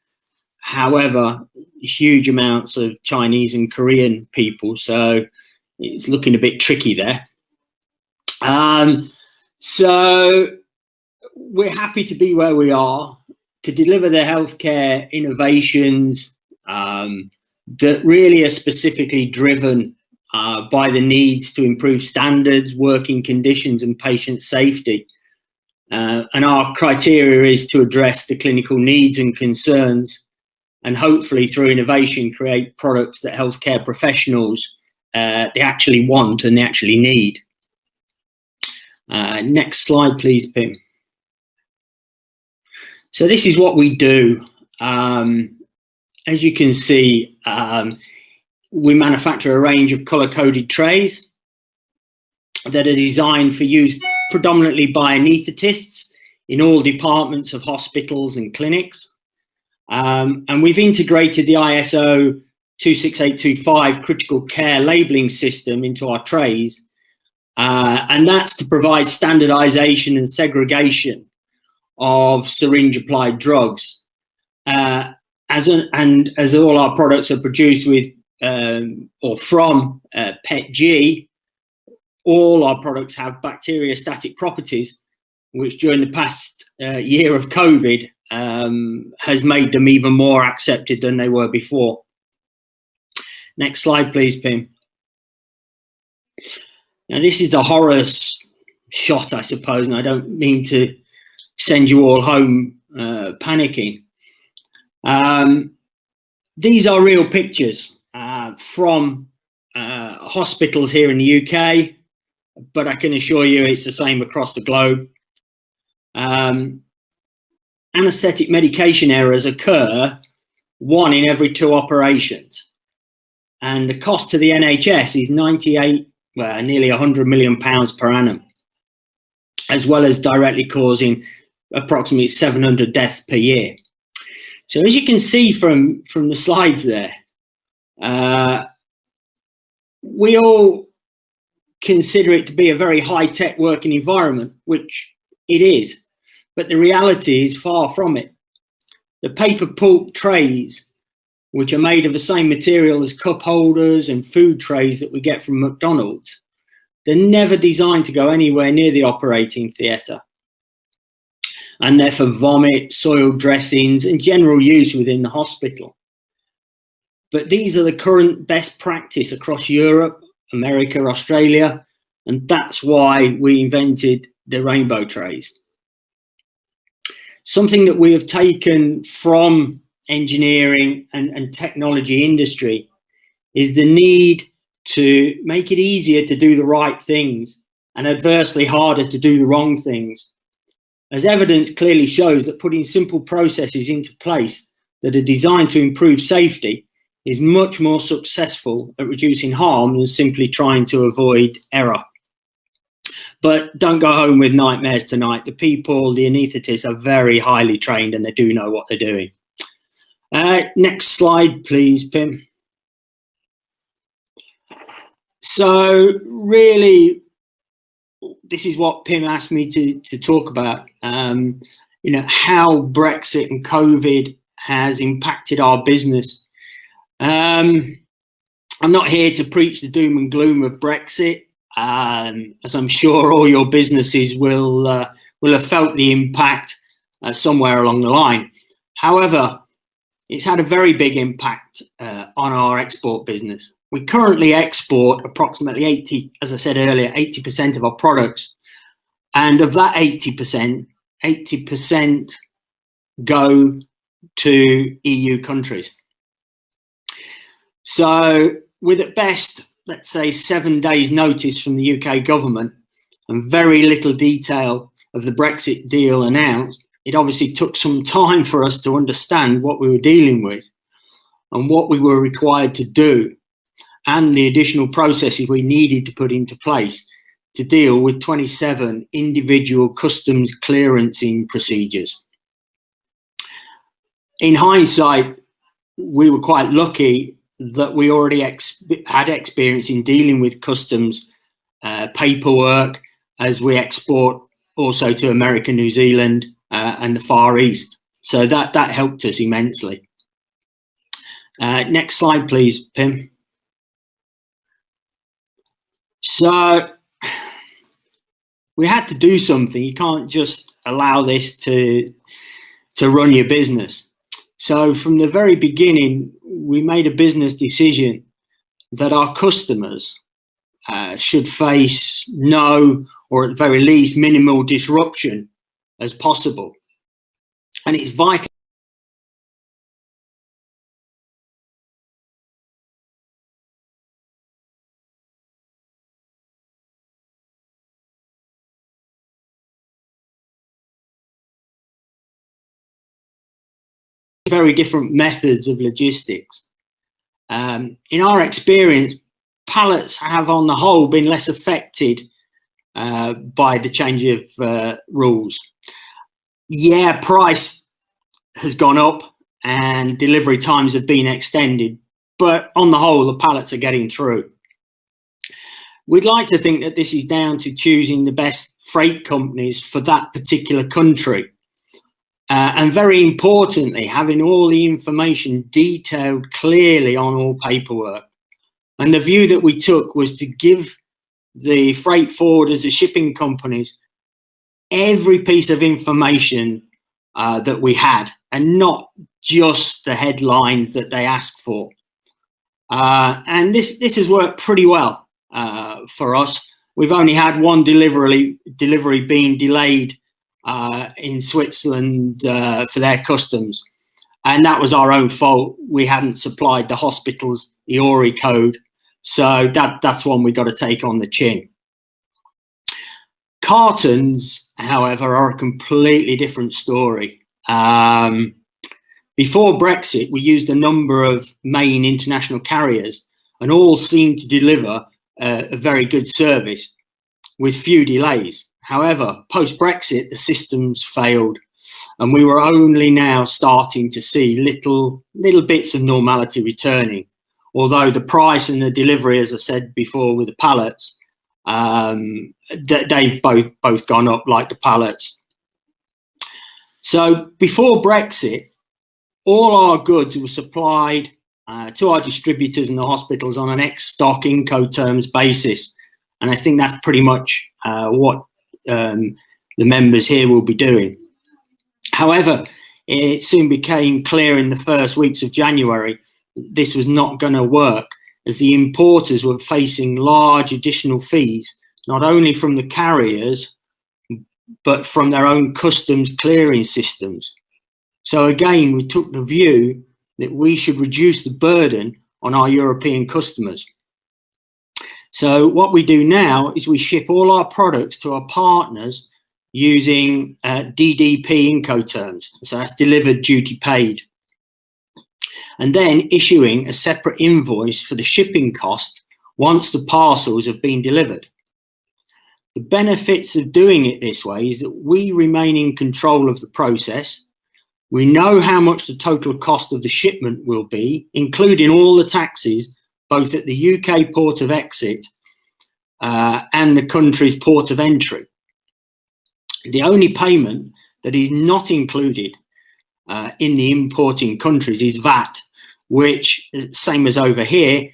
However, huge amounts of Chinese and Korean people, so it's looking a bit tricky there. So we're happy to be where we are to deliver the healthcare innovations that really are specifically driven by the needs to improve standards, working conditions and patient safety. And our criteria is to address the clinical needs and concerns, and hopefully through innovation create products that healthcare professionals they actually want and they actually need. Next slide, please, Pim. So this is what we do. As you can see, we manufacture a range of color-coded trays that are designed for use predominantly by anaesthetists in all departments of hospitals and clinics. And we've integrated the ISO 26825 critical care labelling system into our trays. And that's to provide standardization and segregation of syringe applied drugs. As all our products are produced with or from PET-G, all our products have bacteriostatic properties, which during the past year of COVID has made them even more accepted than they were before. Next slide, please, Pim. Now, this is the horror shot, I suppose, and I don't mean to send you all home panicking. These are real pictures from hospitals here in the UK, but I can assure you it's the same across the globe. Anaesthetic medication errors occur 1 in every 2 operations, and the cost to the NHS is nearly £100 million per annum, as well as directly causing approximately 700 deaths per year. So as you can see from the slides there, we all consider it to be a very high-tech working environment, which it is, but the reality is far from it. The paper pulp trays, which are made of the same material as cup holders and food trays that we get from McDonald's, they're never designed to go anywhere near the operating theatre. And they're for vomit, soiled dressings, and general use within the hospital. But these are the current best practice across Europe, America, Australia, and that's why we invented the rainbow trays. Something that we have taken from engineering and technology industry is the need to make it easier to do the right things and adversely harder to do the wrong things. As evidence clearly shows that putting simple processes into place that are designed to improve safety is much more successful at reducing harm than simply trying to avoid error. But don't go home with nightmares tonight. The people, the anaesthetists, are very highly trained and they do know what they're doing. Next slide, please, Pim. So really, this is what Pim asked me to talk about, you know, how Brexit and COVID has impacted our business. I'm not here to preach the doom and gloom of Brexit, as I'm sure all your businesses will have felt the impact somewhere along the line. However, it's had a very big impact on our export business. We currently export approximately 80% of our products. And of that 80% go to EU countries. So with at best, let's say 7 days notice from the UK government and very little detail of the Brexit deal announced, it obviously took some time for us to understand what we were dealing with and what we were required to do and the additional processes we needed to put into place to deal with 27 individual customs clearancing procedures. In hindsight, we were quite lucky that we already had experience in dealing with customs paperwork as we export also to America, New Zealand and the Far East. So that helped us immensely. Next slide, please, Pim. So we had to do something. You can't just allow this to run your business. So from the very beginning, we made a business decision that our customers should face no, or at the very least minimal disruption as possible. And it's vital very different methods of logistics. In our experience, pallets have on the whole been less affected by the change of rules. Yeah, price has gone up and delivery times have been extended, but on the whole, the pallets are getting through. We'd like to think that this is down to choosing the best freight companies for that particular country. And very importantly, having all the information detailed clearly on all paperwork. And the view that we took was to give the freight forwarders, the shipping companies, every piece of information that we had, and not just the headlines that they asked for. And this has worked pretty well for us. We've only had one delivery being delayed in Switzerland for their customs, and that was our own fault. We hadn't supplied the hospital's EORI code, so that's one we got to take on the chin. Cartons, however, are a completely different story. Before Brexit, we used a number of main international carriers, and all seemed to deliver a very good service with few delays. However, post-Brexit, the systems failed, and we were only now starting to see little bits of normality returning. Although the price and the delivery, as I said before, with the pallets, they've both gone up like the pallets. So before Brexit, all our goods were supplied to our distributors and the hospitals on an ex-stock Incoterms basis, and I think that's pretty much what the members here will be doing. However, it soon became clear in the first weeks of January this was not going to work, as the importers were facing large additional fees, not only from the carriers, but from their own customs clearing systems. So again, we took the view that we should reduce the burden on our European customers. So what we do now is we ship all our products to our partners using DDP Incoterms. So that's delivered duty paid. And then issuing a separate invoice for the shipping cost once the parcels have been delivered. The benefits of doing it this way is that we remain in control of the process. We know how much the total cost of the shipment will be, including all the taxes, both at the UK port of exit and the country's port of entry. The only payment that is not included in the importing countries is VAT, which, same as over here,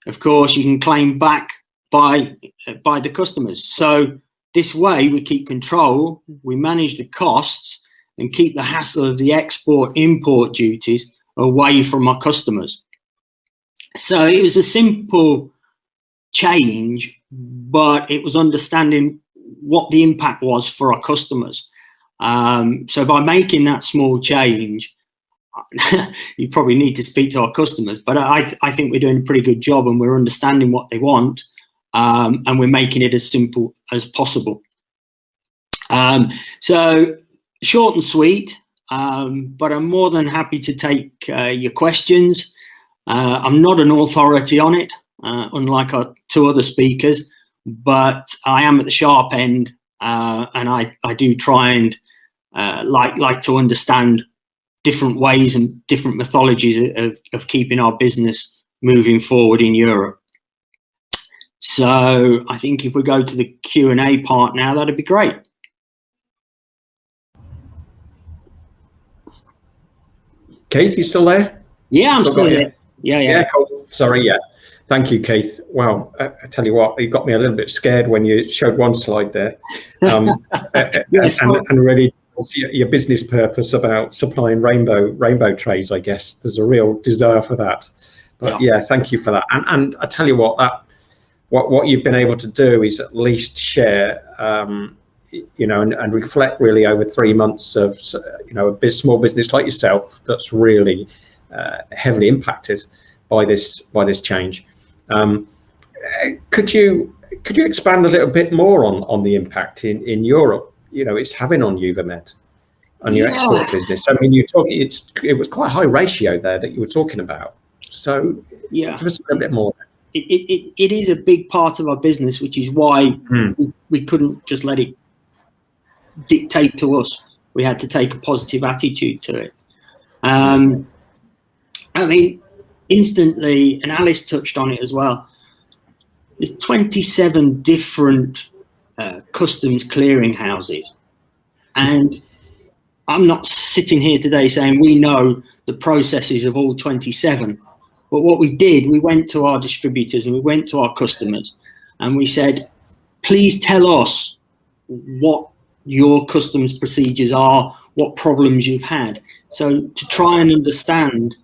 of course, you can claim back by the customers. So this way we keep control, we manage the costs, and keep the hassle of the export-import duties away from our customers. So it was a simple change, but it was understanding what the impact was for our customers. So by making that small change, you probably need to speak to our customers, but I think we're doing a pretty good job, and we're understanding what they want, and we're making it as simple as possible. So short and sweet, but I'm more than happy to take your questions. I'm not an authority on it, unlike our two other speakers, but I am at the sharp end, and I do try and like to understand different ways and different methodologies of keeping our business moving forward in Europe. So I think if we go to the Q&A part now, that'd be great. Keith, you still there? Yeah, I'm still there. Yeah, cool. Sorry, yeah. Thank you, Keith. Wow, I tell you what, you got me a little bit scared when you showed one slide there. Yes, and really your business purpose about supplying rainbow trays, I guess. There's a real desire for that. But yeah, thank you for that. And I tell you what you've been able to do is at least share, you know, and reflect really over 3 months of, you know, a small business like yourself that's really heavily impacted by this change. Could you expand a little bit more on the impact in Europe, you know, it's having on Uvamed, on your export business? I mean, it was quite a high ratio there that you were talking about. So give us a little bit more. It is a big part of our business, which is why we couldn't just let it dictate to us. We had to take a positive attitude to it. I mean, instantly, and Alice touched on it as well, there's 27 different customs clearing houses. And I'm not sitting here today saying we know the processes of all 27. But what we did, we went to our distributors and we went to our customers and we said, please tell us what your customs procedures are, what problems you've had. So to try and understand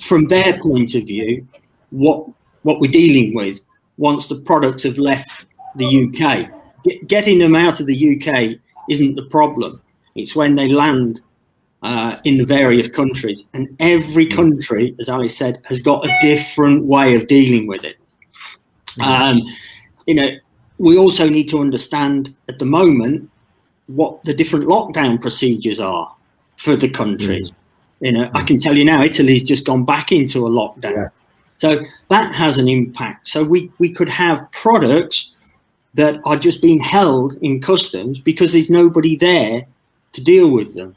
from their point of view what we're dealing with once the products have left the UK. Getting them out of the UK isn't the problem. It's when they land in the various countries, and every country, as Ali said, has got a different way of dealing with it. You know, we also need to understand at the moment what the different lockdown procedures are for the countries. You know, I can tell you now, Italy's just gone back into a lockdown. So that has an impact. So we could have products that are just being held in customs because there's nobody there to deal with them.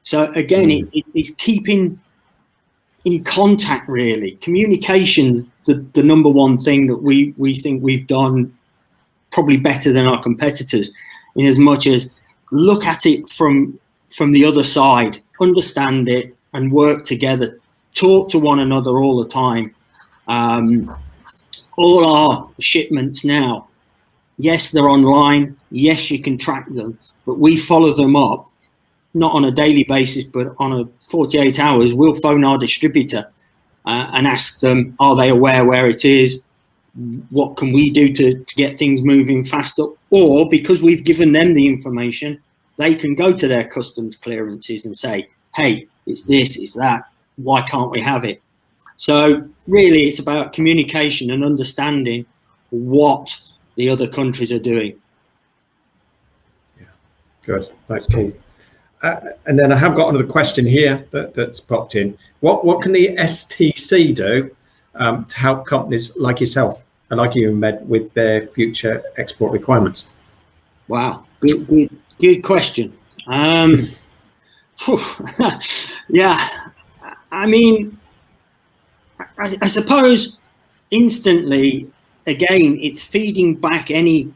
So again, it's keeping in contact, really. Communication's the number one thing that we think we've done probably better than our competitors, in as much as look at it from the other side, understand it and work together, talk to one another all the time. All our shipments now, yes, they're online, yes, you can track them, but we follow them up, not on a daily basis, but on a 48 hours, we'll phone our distributor and ask them, are they aware where it is? What can we do to get things moving faster? Or because we've given them the information, they can go to their customs clearances and say, hey, it's this, it's that, why can't we have it? So really it's about communication and understanding what the other countries are doing. Yeah, good, thanks Keith. And then I have got another question here that's popped in. What can the STC do to help companies like yourself and like Uvamed with their future export requirements? Wow, good question. Yeah, I mean, I suppose instantly, again, it's feeding back any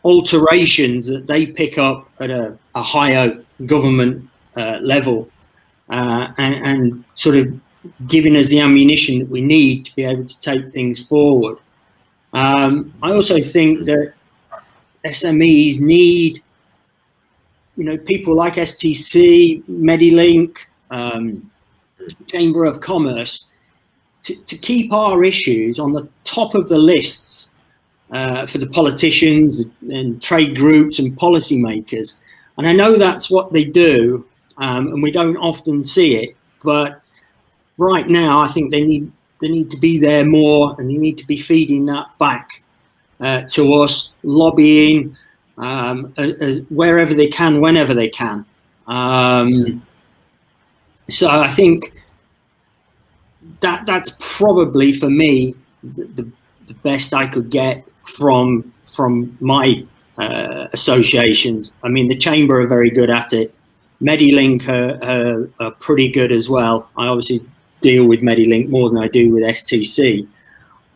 alterations that they pick up at a higher government level and sort of giving us the ammunition that we need to be able to take things forward. I also think that SMEs need, you know, people like STC, Medilink, Chamber of Commerce to keep our issues on the top of the lists for the politicians and trade groups and policymakers. And I know that's what they do, and we don't often see it, but right now I think they need to be there more, and they need to be feeding that back to us, lobbying wherever they can, whenever they can. So I think that's probably for me the best I could get from my associations. I mean, the Chamber are very good at it. Medilink are pretty good as well. I obviously deal with Medilink more than I do with STC,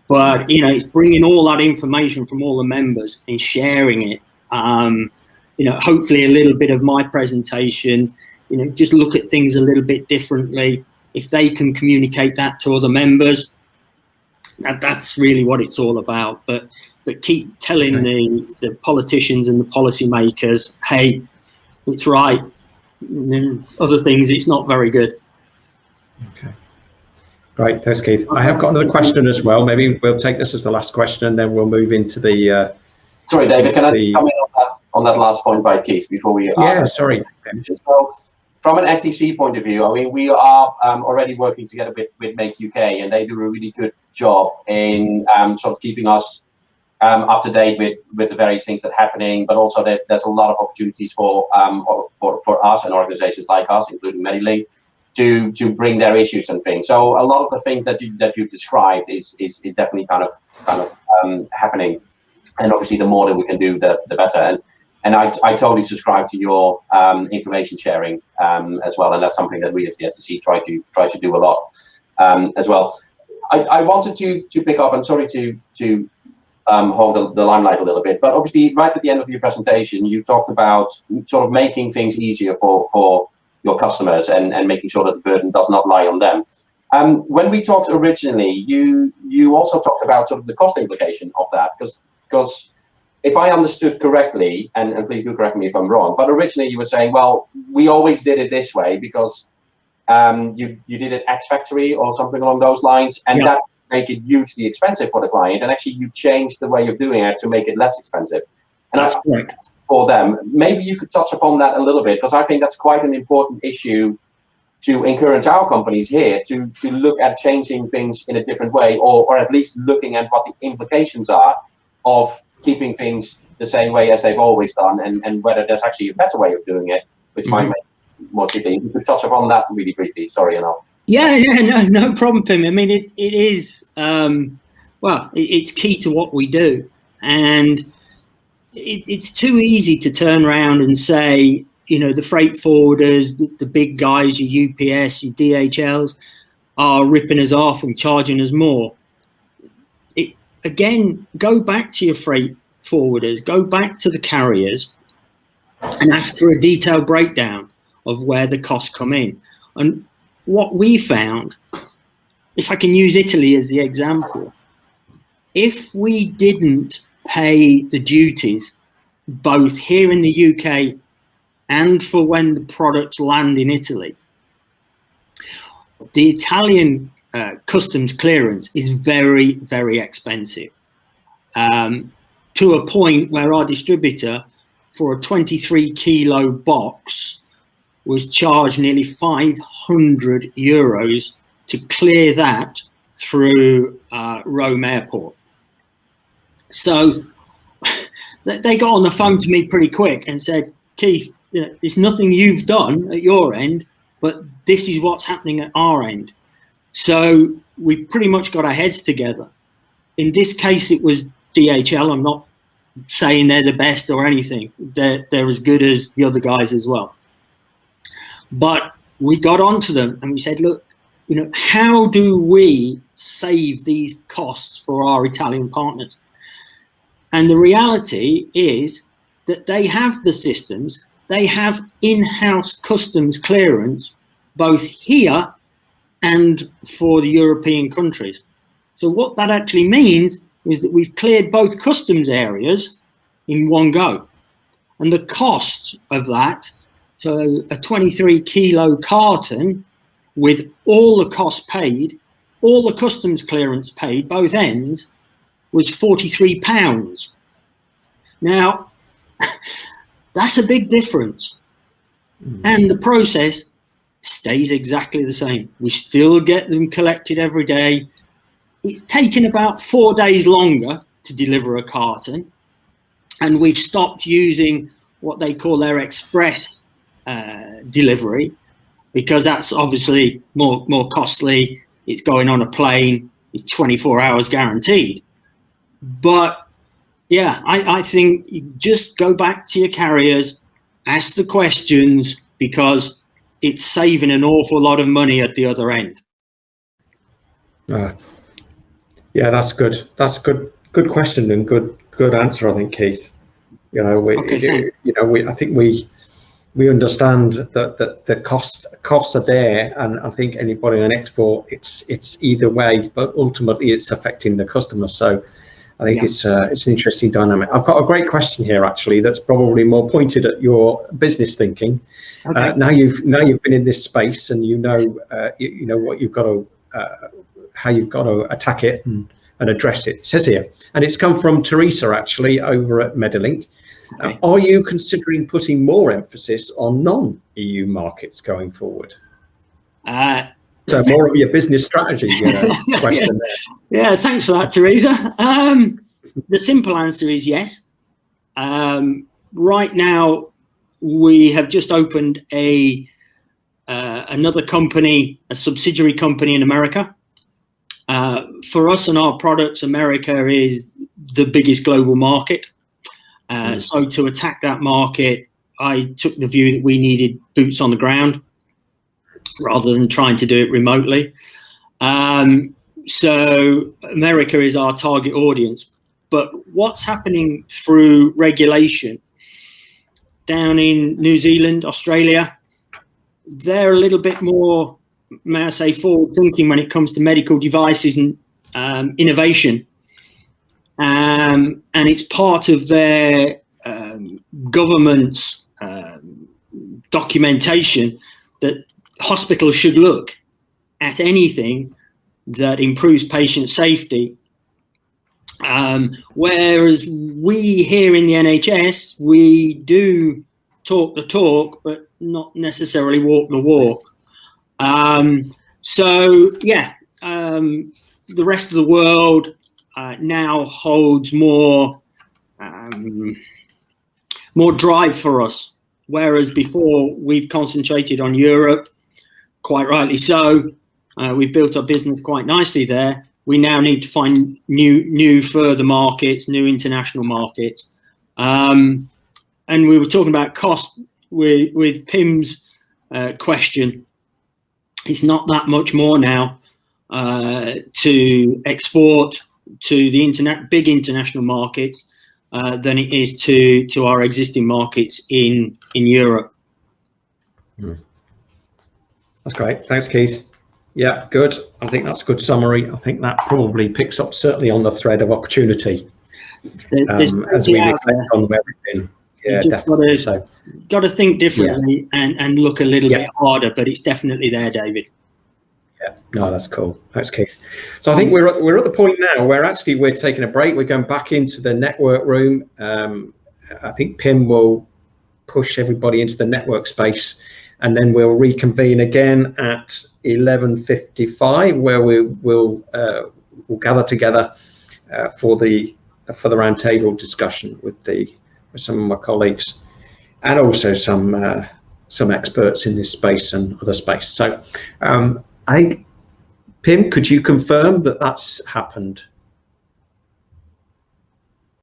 but you know, it's bringing all that information from all the members and sharing it. You know, hopefully a little bit of my presentation, you know, just look at things a little bit differently. If they can communicate that to other members, that's really what it's all about. But keep telling the politicians and the policymakers, hey, it's right. And then other things, it's not very good. Okay. Great, thanks, Keith. I have got another question as well. Maybe we'll take this as the last question, and then we'll move into the. Sorry, David. Can I come in on that last point by Keith before we? Yeah, sorry. So, from an SDC point of view, I mean, we are already working together with Make UK, and they do a really good job in sort of keeping us up to date with the various things that are happening, but also that there's a lot of opportunities for us and organizations like us, including Medilink, to bring their issues and things. So a lot of the things that you've described is definitely kind of happening, and obviously the more that we can do, the better. And I totally subscribe to your information sharing as well, and that's something that we as the SDC try to do a lot as well. I wanted to pick up. I'm sorry to hold the limelight a little bit, but obviously right at the end of your presentation, you talked about sort of making things easier for your customers and making sure that the burden does not lie on them. When we talked originally, you also talked about sort of the cost implication of that, because if I understood correctly, and please do correct me if I'm wrong, but originally you were saying, well, we always did it this way because you did it X factory or something along those lines, and that make it hugely expensive for the client, and actually you changed the way of doing it to make it less expensive. And that's correct. For them, maybe you could touch upon that a little bit, because I think that's quite an important issue to encourage our companies here to look at changing things in a different way, or at least looking at what the implications are of keeping things the same way as they've always done, and whether there's actually a better way of doing it, which might make more clear. You could touch upon that really briefly. Sorry, Anil. Yeah, no problem, Pim. I mean, it is, well, it's key to what we do. And it's too easy to turn around and say, you know, the freight forwarders, the big guys, your UPS, your DHLs are ripping us off and charging us more. Again, go back to your freight forwarders, go back to the carriers and ask for a detailed breakdown of where the costs come in. And what we found, if I can use Italy as the example, if we didn't pay the duties both here in the UK and for when the products land in Italy, the Italian customs clearance is very, very expensive, to a point where our distributor for a 23 kilo box was charged nearly 500 euros to clear that through Rome airport. So they got on the phone to me pretty quick and said, Keith, you know, it's nothing you've done at your end, but this is what's happening at our end. So we pretty much got our heads together. In this case, it was DHL. I'm not saying they're the best or anything. They're as good as the other guys as well. But we got onto them and we said, look, you know, how do we save these costs for our Italian partners? And the reality is that they have the systems, they have in-house customs clearance, both here and for the European countries. So what that actually means is that we've cleared both customs areas in one go. And the cost of that, so a 23 kilo carton with all the costs paid, all the customs clearance paid, both ends, was £43. Now, that's a big difference. And the process stays exactly the same. We still get them collected every day. It's taken about 4 days longer to deliver a carton. And we've stopped using what they call their express delivery, because that's obviously more costly. It's going on a plane. It's 24 hours guaranteed. But yeah, I think you just go back to your carriers, ask the questions, because it's saving an awful lot of money at the other end. Yeah, that's good. That's good question and good answer, I think, Keith. You know, I think we understand that the costs are there, and I think anybody on export, it's either way, but ultimately it's affecting the customer. So I think it's an interesting dynamic. I've got a great question here, actually, that's probably more pointed at your business thinking. Okay. Now you've been in this space, and you know what you've got to got to attack it and address it. It says here, and it's come from Teresa actually over at Medilink. Okay. Are you considering putting more emphasis on non-EU markets going forward? So more of your business strategy question there. Yeah, thanks for that, Teresa. The simple answer is yes. Right now, we have just opened another company, a subsidiary company in America. For us and our products, America is the biggest global market. So to attack that market, I took the view that we needed boots on the ground rather than trying to do it remotely. So America is our target audience. But what's happening through regulation down in New Zealand, Australia, they're a little bit more, may I say, forward thinking when it comes to medical devices and innovation. And it's part of their government's documentation that hospitals should look at anything that improves patient safety. Whereas we here in the NHS, we do talk the talk, but not necessarily walk the walk. So yeah, the rest of the world now holds more drive for us, whereas before we've concentrated on Europe, quite rightly so. We've built our business quite nicely there. We now need to find new further markets, new international markets. And we were talking about cost with Pim's question. It's not that much more now to export to the big international markets than it is to our existing markets in Europe. That's great. Thanks, Keith. Yeah, good. I think that's a good summary. I think that probably picks up certainly on the thread of opportunity as we reflect on everything. Yeah, you just got to think differently and look a little bit harder, but it's definitely there, David. Yeah, no, that's cool. Thanks, Keith. So I think we're at the point now where actually we're taking a break. We're going back into the network room. I think Pim will push everybody into the network space, and then we'll reconvene again at 11:55, where we'll gather together for the roundtable discussion with some of my colleagues, and also some experts in this space and other space. So I think, Pim, could you confirm that that's happened?